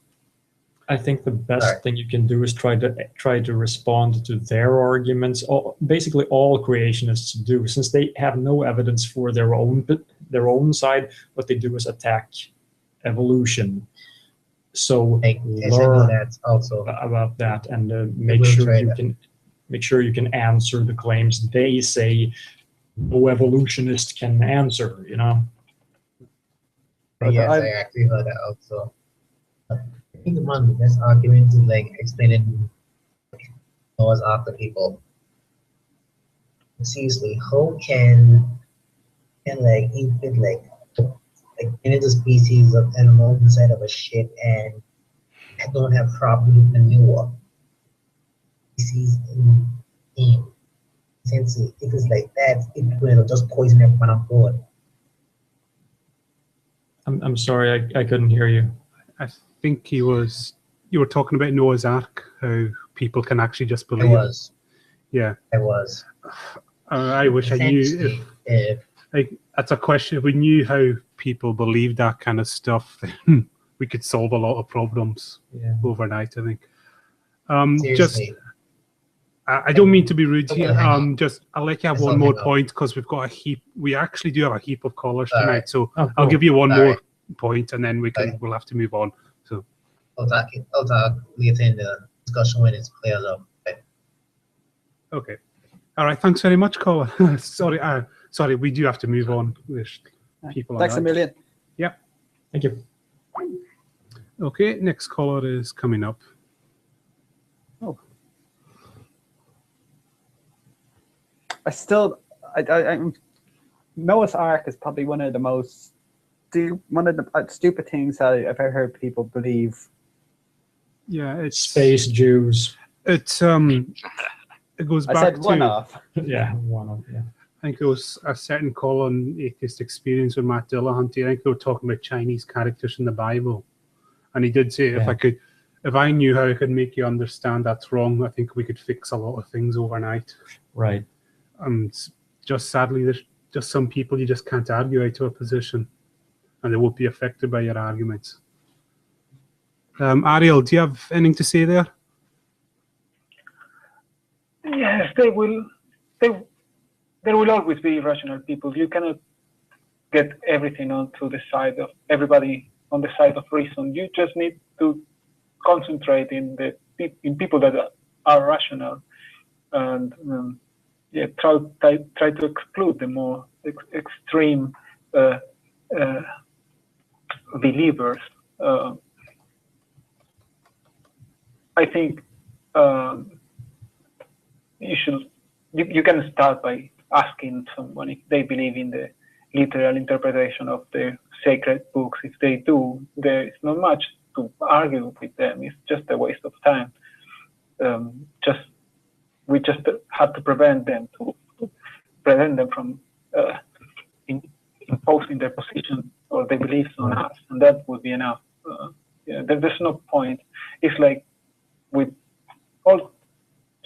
I think the best thing you can do is try to respond to their arguments. Basically, all creationists do, since they have no evidence for their own side. What they do is attack evolution. So learn that also about that, and make sure you can answer the claims they say no evolutionist can answer. You know. Yes, I actually heard that also. I think one of the best arguments is like explaining Noah's Ark to people. Seriously, how can like you fit like any of the species of animal inside of a ship and don't have problem with manure species in essentially if it's like that, it will just poison everyone on board. I'm sorry, I couldn't hear you. I think you were talking about Noah's Ark, how people can actually just believe. I was. Yeah. I was. I wish I knew. That's a question. If we knew how people believe that kind of stuff, then we could solve a lot of problems overnight, I think. Seriously. I don't mean to be rude here. Okay, I'll let you have one more point because we've got a heap. We actually do have a heap of callers tonight, so I'll give you one more point, and then we'll have to move on. So I'll talk later in the discussion when it's clear up. Okay. All right. Thanks very much, caller. Sorry, we do have to move on. There's people. Thanks a million. Yeah. Thank you. Okay. Next caller is coming up. Oh. Noah's Ark is probably one of the stupid things that I've ever heard people believe. Yeah, it's space Jews. It goes back I said to one off. Yeah, one off. Yeah. I think it was a certain call on Atheist Experience with Matt Dillahunty. I think they were talking about Chinese characters in the Bible. And he did say, if I knew how I could make you understand that's wrong, I think we could fix a lot of things overnight. Right. Just sadly, there's just some people you just can't argue out to a position, and they won't be affected by your arguments. Ariel, do you have anything to say there? Yes, they will. There will always be irrational people. You cannot get everything onto the side of everybody on the side of reason. You just need to concentrate in people that are rational, and try to exclude the more extreme believers. I think you can start by asking someone if they believe in the literal interpretation of the sacred books. If they do, there is not much to argue with them. It's just a waste of time. We just have to prevent them from imposing their position or their beliefs on us, and that would be enough. There's no point. It's like with all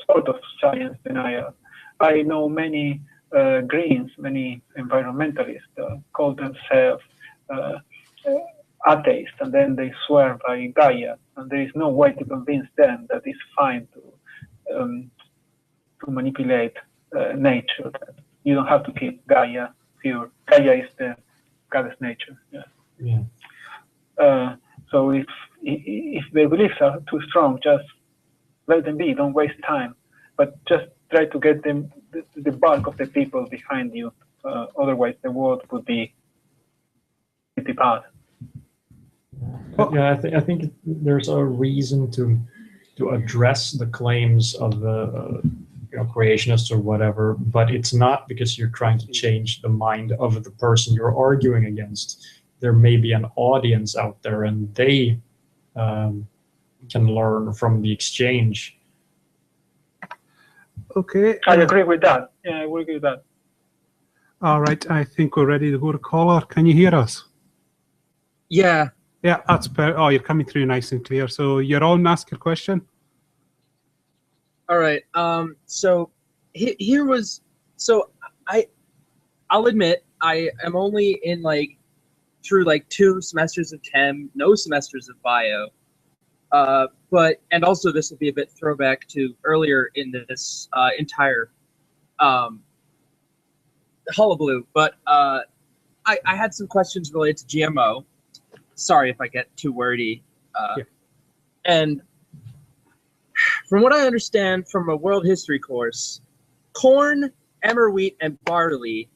sort of science denial. I know many Greens, many environmentalists call themselves atheists, and then they swear by Gaia, and there is no way to convince them that it's fine to manipulate nature. You don't have to keep Gaia pure. Gaia is the goddess nature. So if their beliefs are too strong, just let them be. Don't waste time, but just try to get them the bulk of the people behind you. Otherwise, the world would be pretty bad. Yeah, I think there's a reason to address the claims of creationists or whatever, but it's not because you're trying to change the mind of the person you're arguing against. There may be an audience out there, and they can learn from the exchange. Okay. I agree with that. Yeah, I agree with that. All right, I think we're ready to go to caller. Can you hear us? Yeah. Yeah, that's better. Oh, you're coming through nice and clear. So you're on, ask your question. All right. So here was, so I'll admit I am only in through 2 semesters of chem, no semesters of bio. And also this will be a bit throwback to earlier in this entire hullabaloo. But I had some questions related to GMO. Sorry if I get too wordy. And from what I understand from a world history course, corn, emmer wheat, and barley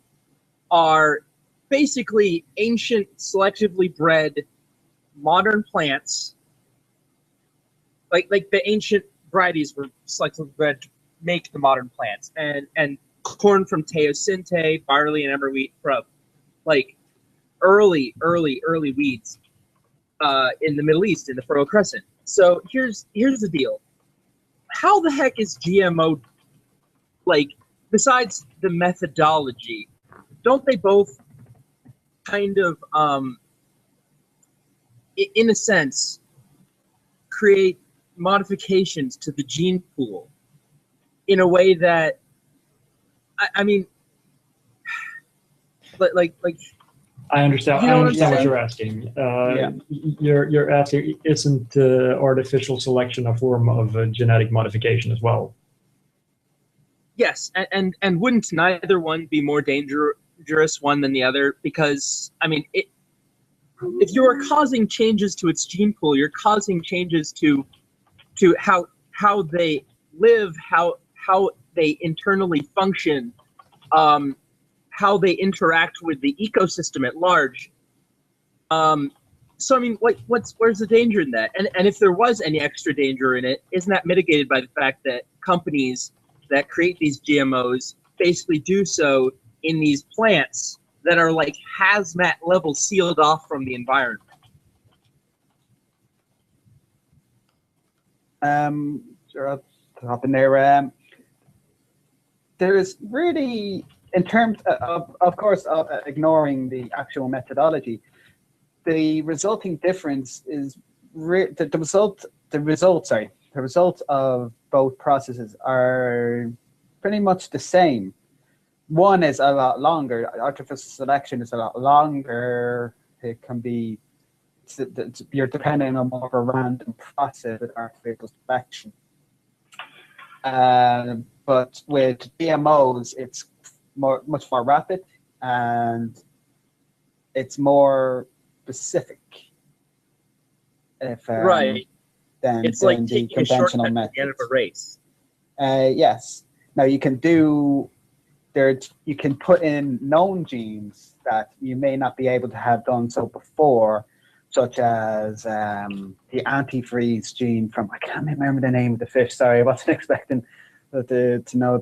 are basically ancient, selectively bred modern plants. Like the ancient varieties were selectively bred to make the modern plants. And corn from teosinte, barley and emmer wheat from early weeds in the Middle East, in the Fertile Crescent. So here's the deal. How the heck is GMO, besides the methodology, don't they both kind of, in a sense, create modifications to the gene pool in a way that, I mean, I understand. You know I understand what I'm you're asking. You're asking, isn't artificial selection a form of genetic modification as well? Yes, and wouldn't neither one be more dangerous one than the other? Because I mean, if you are causing changes to its gene pool, you're causing changes to how they live, how they internally function, how they interact with the ecosystem at large. So I mean, where's the danger in that? And if there was any extra danger in it, isn't that mitigated by the fact that companies that create these GMOs basically do so in these plants that are hazmat level sealed off from the environment? Sure, I'll hop in there. There is really in terms of course, ignoring the actual methodology, the resulting difference is the results of both processes are pretty much the same. One is a lot longer. Artificial selection is a lot longer. It can be, you're depending on more of a random process with artificial selection. But with GMOs, it's much more rapid and it's more specific. Right. It's like the taking a conventional shortcut at the end of a race. Yes. Now you can you can put in known genes that you may not be able to have done so before, such as the antifreeze gene from, I can't remember the name of the fish. Sorry, I wasn't expecting to know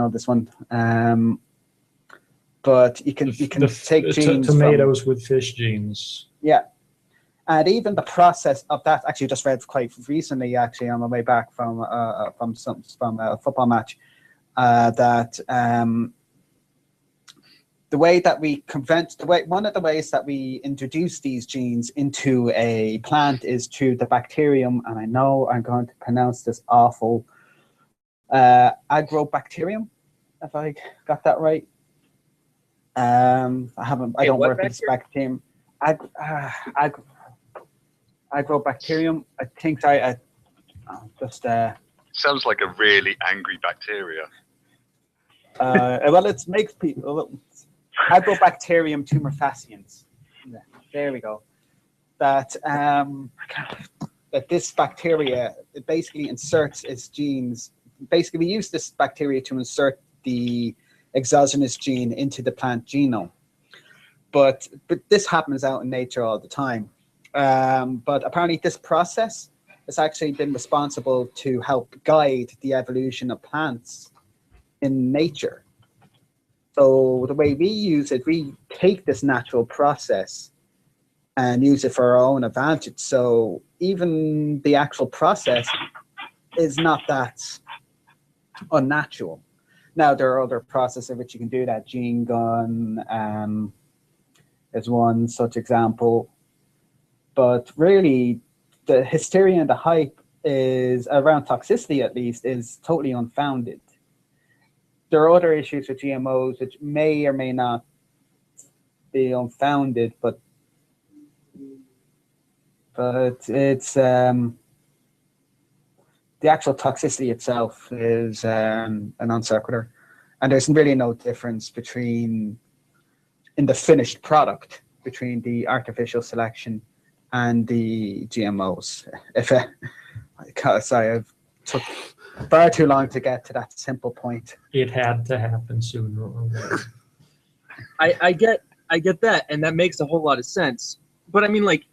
this one. But you can take genes tomatoes with fish genes. Yeah. And even the process of that, actually just read quite recently, actually on my way back from a football match, that the way that one of the ways that we introduce these genes into a plant is through the bacterium, and I know I'm going to pronounce this awful, agrobacterium, if I got that right. I don't work in this bacterium. Agrobacterium, I think. I just sounds like a really angry bacteria. Well, it makes people Agrobacterium tumefaciens. There we go. That this bacteria, it basically inserts its genes. Basically, we use this bacteria to insert the exogenous gene into the plant genome. But this happens out in nature all the time. But apparently this process has actually been responsible to help guide the evolution of plants in nature. So the way we use it, we take this natural process and use it for our own advantage. So even the actual process is not that unnatural. Now, there are other processes in which you can do that. Gene gun is one such example. But really, the hysteria and the hype is around toxicity, at least, is totally unfounded. There are other issues with GMOs which may or may not be unfounded, but it's the actual toxicity itself is a non sequitur, and there's really no difference in the finished product between the artificial selection and the GMOs. Sorry, I've took far too long to get to that simple point. It had to happen sooner or later. I get that, and that makes a whole lot of sense. But I mean, like,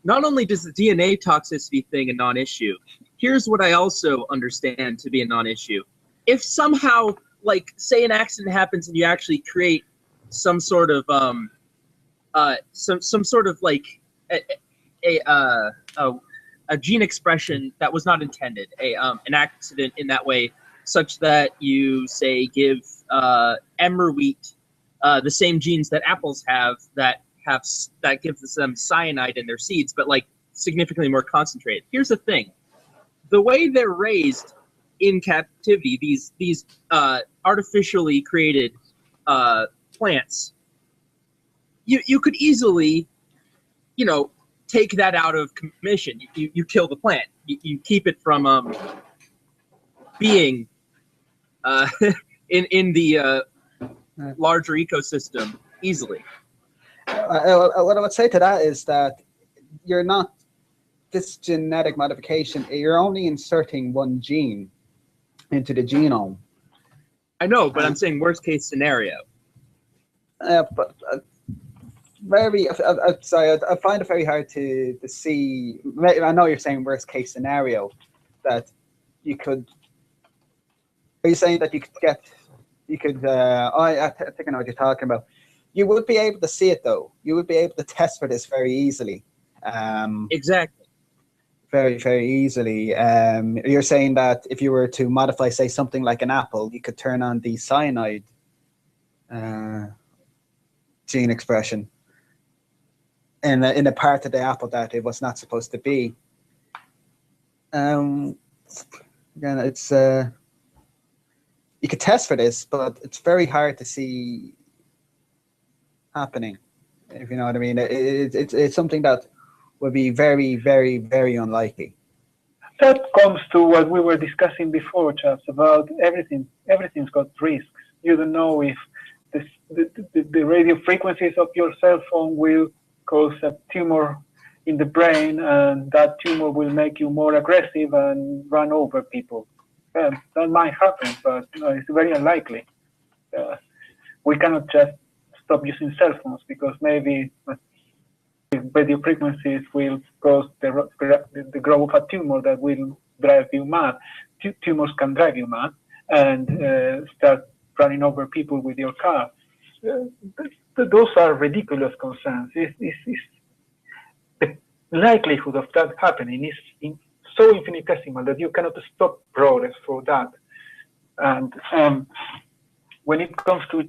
not only does the DNA toxicity thing a non-issue, here's what I also understand to be a non-issue. If somehow, like, say an accident happens and you actually create some sort of some sort of like a gene expression that was not intended, an accident in that way, such that you say give emmer wheat the same genes that apples have that gives them cyanide in their seeds, but like significantly more concentrated. Here's the thing: the way they're raised in captivity, these artificially created plants, you could easily, take that out of commission. You kill the plant. You keep it from being in the larger ecosystem easily. What I would say to that is that you're not, this genetic modification, you're only inserting one gene into the genome. I know, but I'm saying worst case scenario. But sorry, I find it very hard to see. I know you're saying worst case scenario, that you could. Are you saying that you could? I think I know what you're talking about. You would be able to see it though. You would be able to test for this very easily. Exactly. Very, very easily. You're saying that if you were to modify, say, something like an apple, you could turn on the cyanide gene expression in a part of the apple that it was not supposed to be. Again, it's you could test for this, but it's very hard to see happening. If you know what I mean, it's something that would be very, very, very unlikely. That comes to what we were discussing before, chaps, about everything. Everything's got risks. You don't know if the radio frequencies of your cell phone will cause a tumor in the brain, and that tumor will make you more aggressive and run over people. That might happen, but it's very unlikely. We cannot just stop using cell phones because maybe radio frequencies will cause the growth of a tumor that will drive you mad. Tumors can drive you mad and start running over people with your car. Those are ridiculous concerns. The likelihood of that happening is so infinitesimal that you cannot stop progress for that. And when it comes to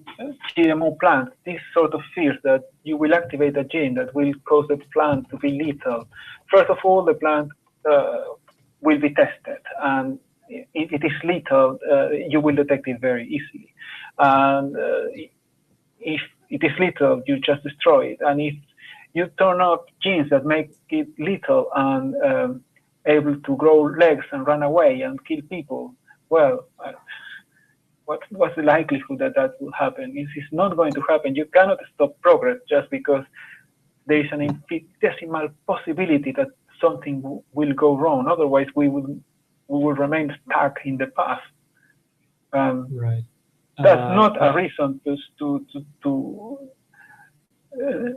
GMO plants, this sort of fears that you will activate a gene that will cause the plant to be lethal. First of all, the plant will be tested, and if it is lethal, you will detect it very easily. And if it is lethal, you just destroy it. And if you turn up genes that make it lethal and able to grow legs and run away and kill people, well, what's the likelihood that that will happen? It's not going to happen. You cannot stop progress just because there is an infinitesimal possibility that something will go wrong. Otherwise, we will remain stuck in the past. Right. That's not a reason to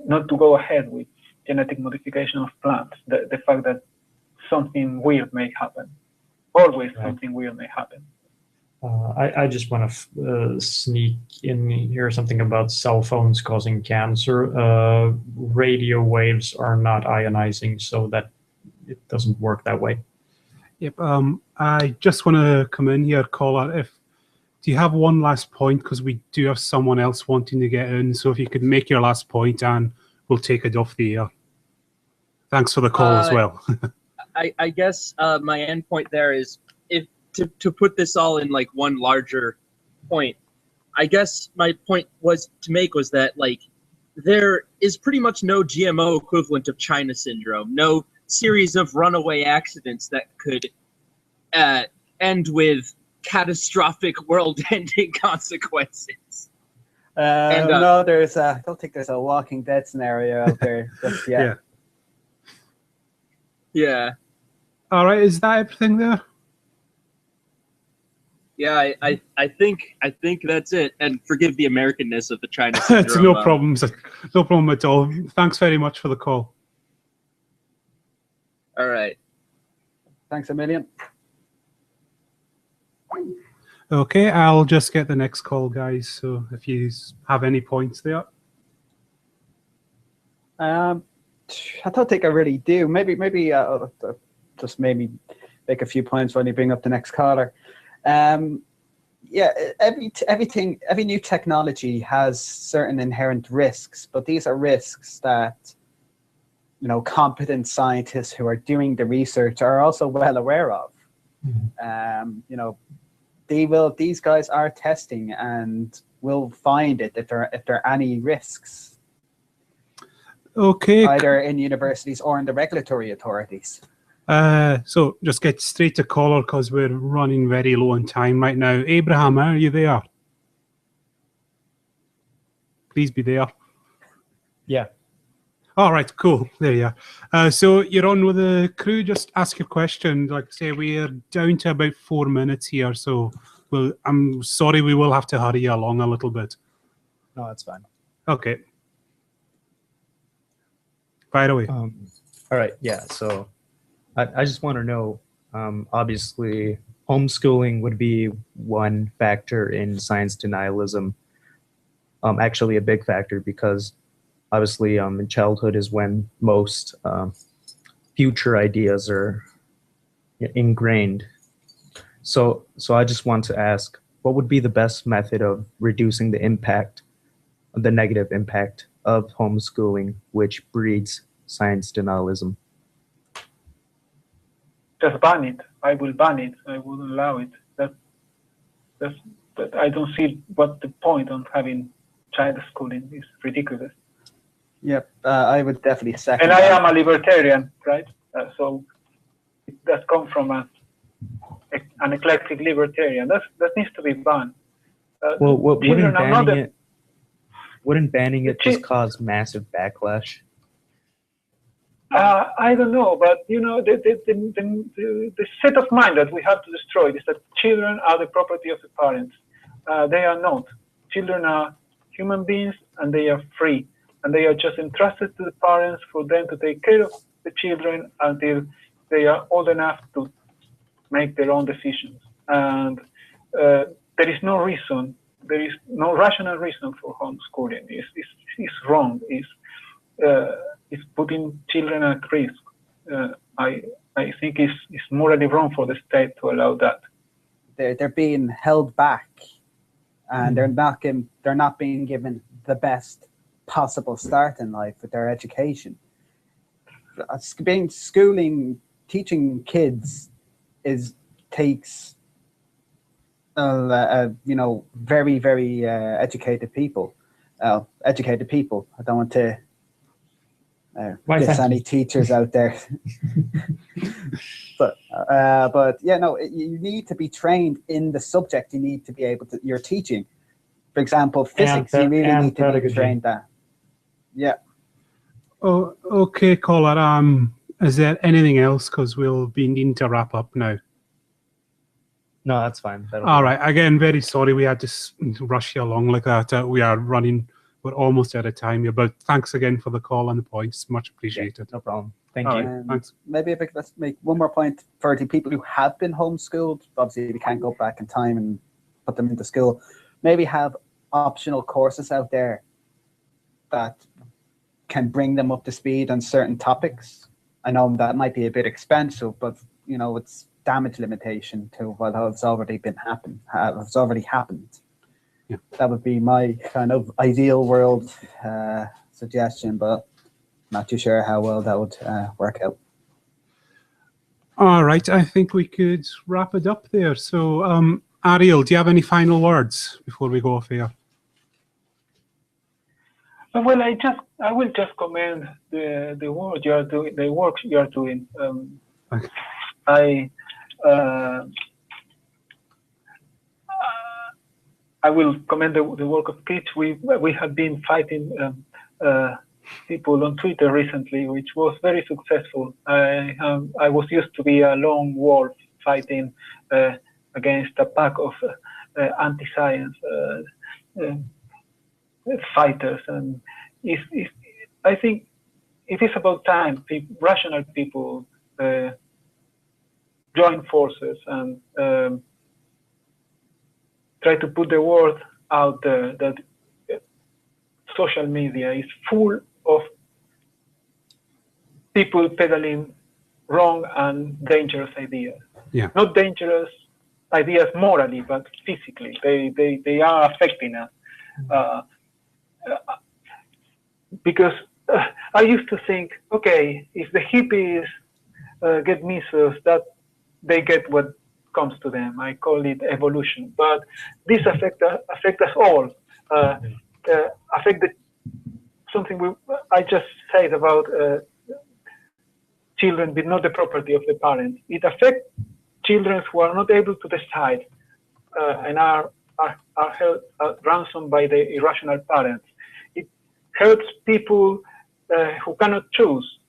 not to go ahead with genetic modification of plants. The fact that something weird may happen. Always something weird may happen. I just want to sneak in here something about cell phones causing cancer. Radio waves are not ionizing, so that it doesn't work that way. Yep. I just want to come in here, caller. Do you have one last point? Because we do have someone else wanting to get in. So if you could make your last point, and we'll take it off the air. Thanks for the call as well. I guess my end point there is to put this all in like one larger point. I guess my point was that like there is pretty much no GMO equivalent of China syndrome, no series of runaway accidents that could end with catastrophic world-ending consequences. No, I don't think there's a Walking Dead scenario out there just yet. Yeah. All right, is that everything there? Yeah, I think that's it. And forgive the Americanness of the China syndrome. It's no problems, no problem at all. Thanks very much for the call. All right. Thanks a million. Okay, I'll just get the next call, guys. So if you have any points there. I don't think I really do. Maybe just maybe make a few points when you bring up the next caller. Yeah, every new technology has certain inherent risks, but these are risks that competent scientists who are doing the research are also well aware of. These guys are testing and will find it if there are any risks. Okay. Either in universities or in the regulatory authorities. So just get straight to caller because we're running very low on time right now. Abraham, are you there? Please be there. Yeah. All right, cool. There you are. So you're on with the crew. Just ask your question. Like I say, we're down to about 4 minutes here. So I'm sorry, we will have to hurry you along a little bit. No, that's fine. Okay. Fire away. All right. Yeah. So I just want to know, obviously, homeschooling would be one factor in science denialism. Actually, a big factor because obviously in childhood is when most future ideas are ingrained. So I just want to ask, what would be the best method of reducing the impact the negative impact of homeschooling, which breeds science denialism? Just ban it. I will ban it. I wouldn't allow it. That I don't see what the point on having child schooling is. Ridiculous. Yep, I would definitely second. And I am a libertarian, right? So it does come from an eclectic libertarian. That needs to be banned. Well, wouldn't banning it just cause massive backlash? I don't know, but you know, the set of mind that we have to destroy is that children are the property of the parents. They are not. Children are human beings, and they are free, and they are just entrusted to the parents for them to take care of the children until they are old enough to make their own decisions. And there is no reason, there is no rational reason for homeschooling. It's wrong. It's putting children at risk. I think it's morally wrong for the state to allow that. They're being held back, and they're not being given the best possible start in life with their education. Teaching kids takes very, very educated people. I don't want to diss any teachers out there, but yeah, no, you need to be trained in the subject. You need to be able to. You're teaching, for example, physics. You really need to be trained that. Yeah. Oh, okay, caller. Is there anything else? Because we'll be needing to wrap up now. No, that's fine. All right. Again, very sorry we had to rush you along like that. We are running. We're almost out of time here, but thanks again for the call and the points. Much appreciated. Yeah, no problem. Thank you. Thanks. Maybe let's make one more point for the people who have been homeschooled. Obviously, we can't go back in time and put them into school. Maybe have optional courses out there that can bring them up to speed on certain topics. I know that might be a bit expensive, but you know, it's damage limitation to what has already happened. Yeah. That would be my kind of ideal world suggestion, but not too sure how well that would work out. All right, I think we could wrap it up there. So, Ariel, do you have any final words before we go off here? Well, I will just commend the work you are doing. The work you are doing. Okay. I will commend the work of kids. We have been fighting people on Twitter recently, which was very successful. I was used to be a lone wolf fighting against a pack of anti-science fighters, and I think it is about time rational people join forces and try to put the word out there that social media is full of people peddling wrong and dangerous ideas. Yeah. Not dangerous ideas morally, but physically. They are affecting us. Because I used to think, okay, if the hippies get measles, that they get what comes to them. I call it evolution. But this affect us all. Affect something I just said about children being not the property of the parents. It affects children who are not able to decide and are held ransom by the irrational parents. It hurts people who cannot choose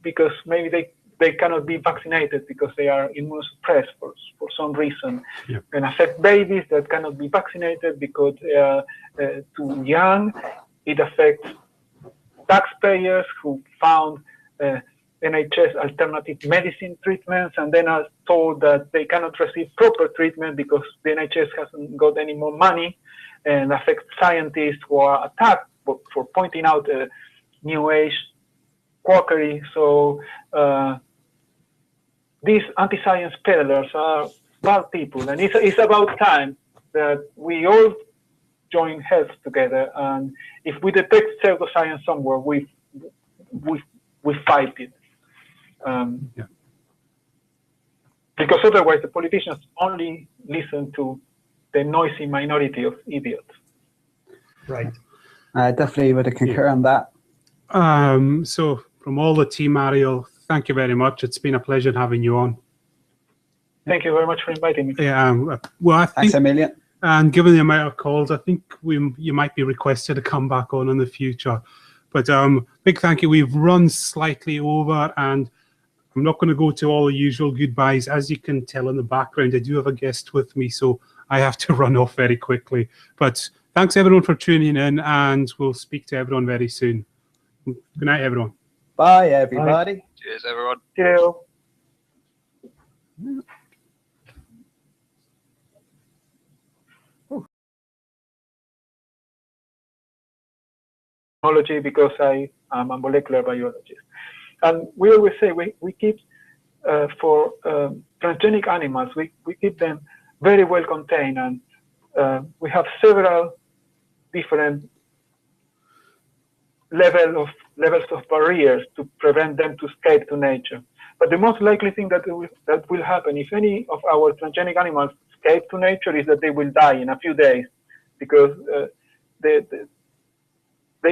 because maybe they cannot be vaccinated because they are immunosuppressed for some reason. Yeah. And affect babies that cannot be vaccinated because they are too young. It affects taxpayers who found NHS alternative medicine treatments and then are told that they cannot receive proper treatment because the NHS hasn't got any more money, and affects scientists who are attacked for pointing out new age quackery. So these anti-science peddlers are bad people, and it's about time that we all join heads together, and if we detect pseudoscience somewhere, we fight it. Because otherwise the politicians only listen to the noisy minority of idiots. Right. I definitely would concur on that. So from all the team, Ariel, thank you very much. It's been a pleasure having you on. Thank you very much for inviting me. Yeah, well, I think, Thanks a million. And given the amount of calls, I think you might be requested to come back on in the future. But big thank you. We've run slightly over, and I'm not going to go to all the usual goodbyes. As you can tell in the background, I do have a guest with me, so I have to run off very quickly. But thanks everyone for tuning in, and we'll speak to everyone very soon. Good night, everyone. Bye, everybody. Bye. Cheers, everyone. Cheerio. Because I am a molecular biologist. And we always say we keep, for transgenic animals, we keep them very well contained, and we have several different levels of barriers to prevent them to escape to nature. But the most likely thing that will happen if any of our transgenic animals escape to nature is that they will die in a few days, because they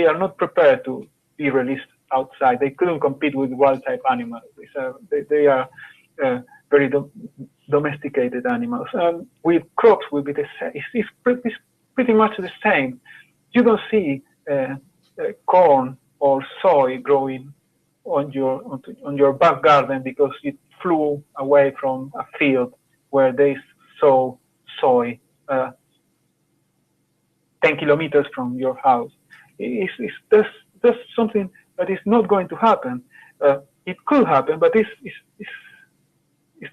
are not prepared to be released outside. They couldn't compete with wild-type animals. They are very domesticated animals. And with crops will be the same. It's pretty much the same. You don't see corn or soy growing on your back garden because it flew away from a field where they sow soy 10 kilometers from your house. That's something that is not going to happen. It could happen, but it's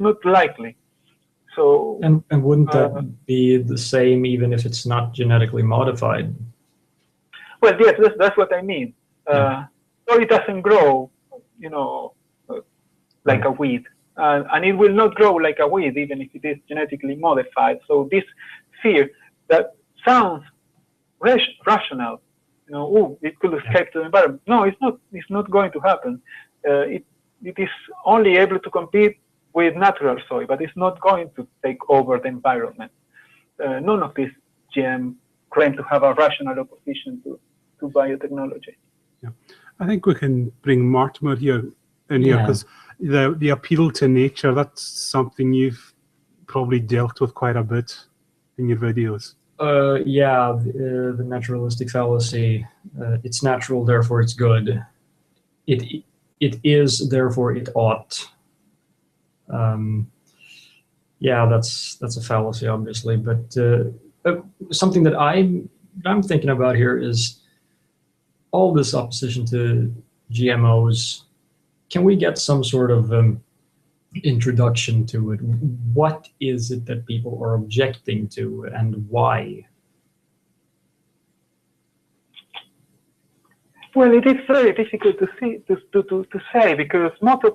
not likely. So and wouldn't that be the same even if it's not genetically modified? Well, yes, that's what I mean. So it doesn't grow, like a weed, and it will not grow like a weed even if it is genetically modified. So this fear that sounds rational. It could escape to the environment. No, it's not. It's not going to happen. It is only able to compete with natural soy, but it's not going to take over the environment. None of these GM claim to have a rational opposition to biotechnology. Yeah, I think we can bring Mortimer here because the appeal to nature, that's something you've probably dealt with quite a bit in your videos. The naturalistic fallacy. It's natural, therefore it's good. It is, therefore it ought. That's a fallacy, obviously. But something that I'm thinking about here is all this opposition to GMOs. Can we get some sort of introduction to it? What is it that people are objecting to, and why? Well, it is very difficult to say because most of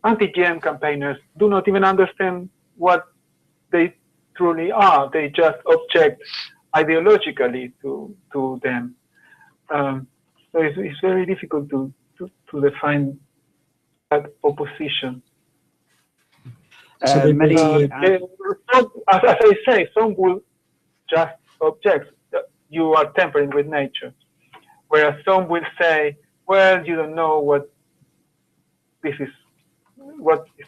anti-GM campaigners do not even understand what they truly are. They just object ideologically to them. So it's very difficult to define that opposition. So as I say, some will just object that you are tampering with nature, whereas some will say, well, you don't know what is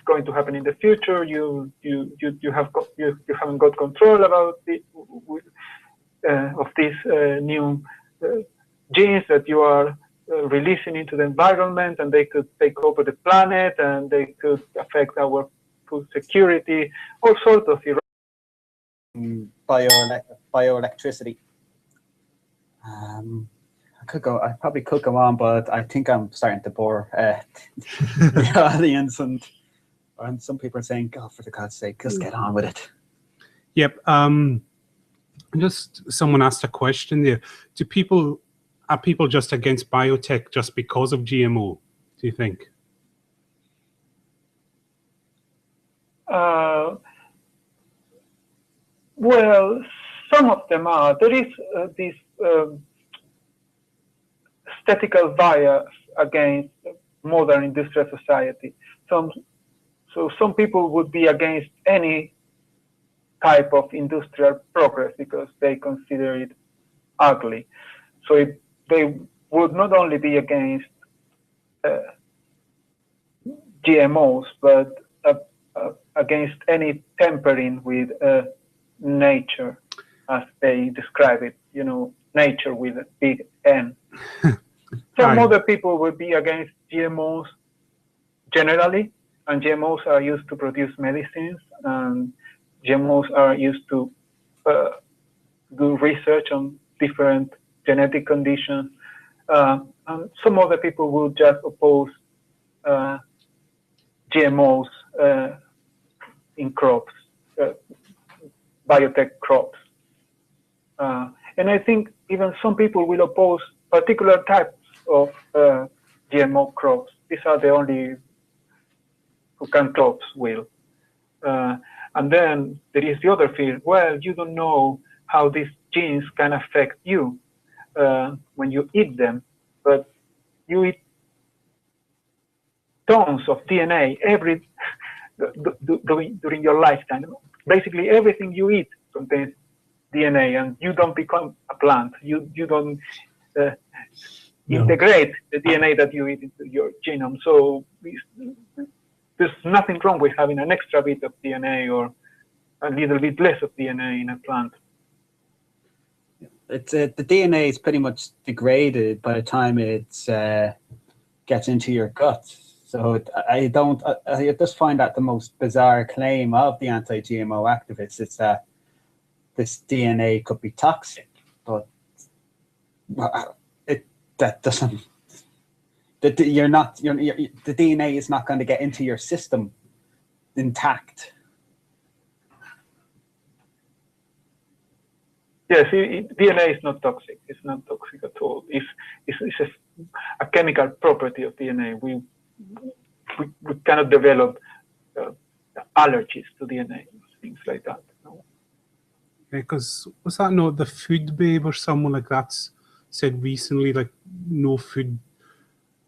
going to happen in the future. You haven't got control about of these new genes that you are releasing into the environment, and they could take over the planet, and they could affect our food security, all sorts of bioelectricity. I probably could go on, but I think I'm starting to bore the audience, and some people are saying, "God, for God's sake, just get on with it." Yep. Just someone asked a question there. Are people just against biotech just because of GMO? Do you think? Well, some of them are. There is this aesthetical bias against modern industrial society. So some people would be against any type of industrial progress because they consider it ugly. So they would not only be against GMOs, but against any tampering with nature, as they describe it, nature with a big N. Some other people would be against GMOs generally, and GMOs are used to produce medicines, and GMOs are used to do research on different genetic conditions. And some other people would just oppose GMOs in crops, biotech crops. And I think even some people will oppose particular types of GMO crops. These are the only who can crops will. And then there is the other fear. Well, you don't know how these genes can affect you when you eat them, but you eat tons of DNA during your lifetime. Basically, everything you eat contains DNA, and you don't become a plant. You don't integrate the DNA that you eat into your genome. So there's nothing wrong with having an extra bit of DNA or a little bit less of DNA in a plant. It's the DNA is pretty much degraded by the time it gets into your gut. So I just find that the most bizarre claim of the anti-GMO activists is that this DNA could be toxic, but that doesn't. The DNA is not going to get into your system intact. Yes, DNA is not toxic. It's not toxic at all. It's a chemical property of DNA. We cannot develop allergies to DNA, things like that. No. Because was that not the Food Babe or someone like that said recently, like no food,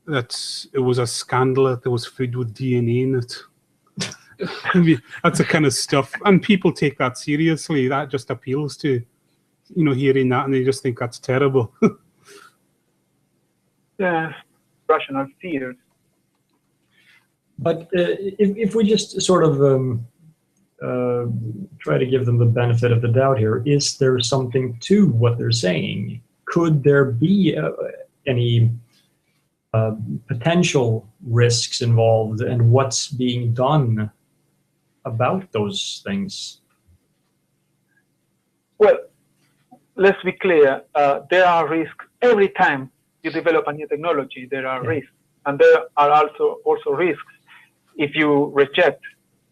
that it was a scandal that there was food with DNA in it. I mean, that's the kind of stuff, and people take that seriously. That just appeals to, hearing that, and they just think that's terrible. Yes, rational fears. But if we just sort of try to give them the benefit of the doubt here, is there something to what they're saying? Could there be any potential risks involved, and what's being done about those things? Well, let's be clear. There are risks every time you develop a new technology. There are risks, and there are also risks if you reject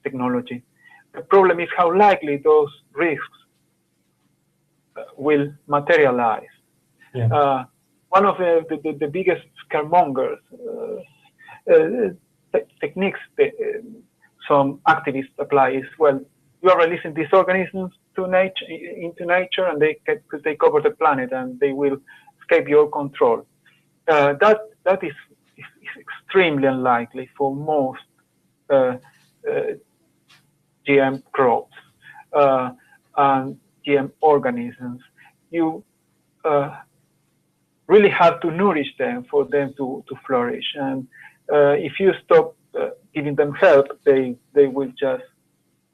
technology. The problem is how likely those risks will materialize. Yeah. One of the biggest scaremongers techniques some activists apply is, well, you are releasing these organisms into nature, and they could take over the planet, and they will escape your control. That is extremely unlikely for most GM crops and GM organisms. You really have to nourish them for them to flourish, and if you stop giving them help, they will just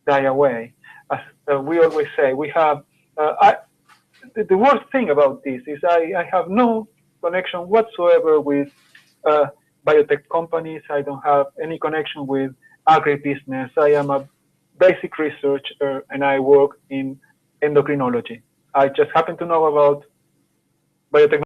die away. As we always say, we have the worst thing about this is I have no connection whatsoever with biotech companies. I don't have any connection with agribusiness. I am a basic researcher, and I work in endocrinology. I just happen to know about biotechnology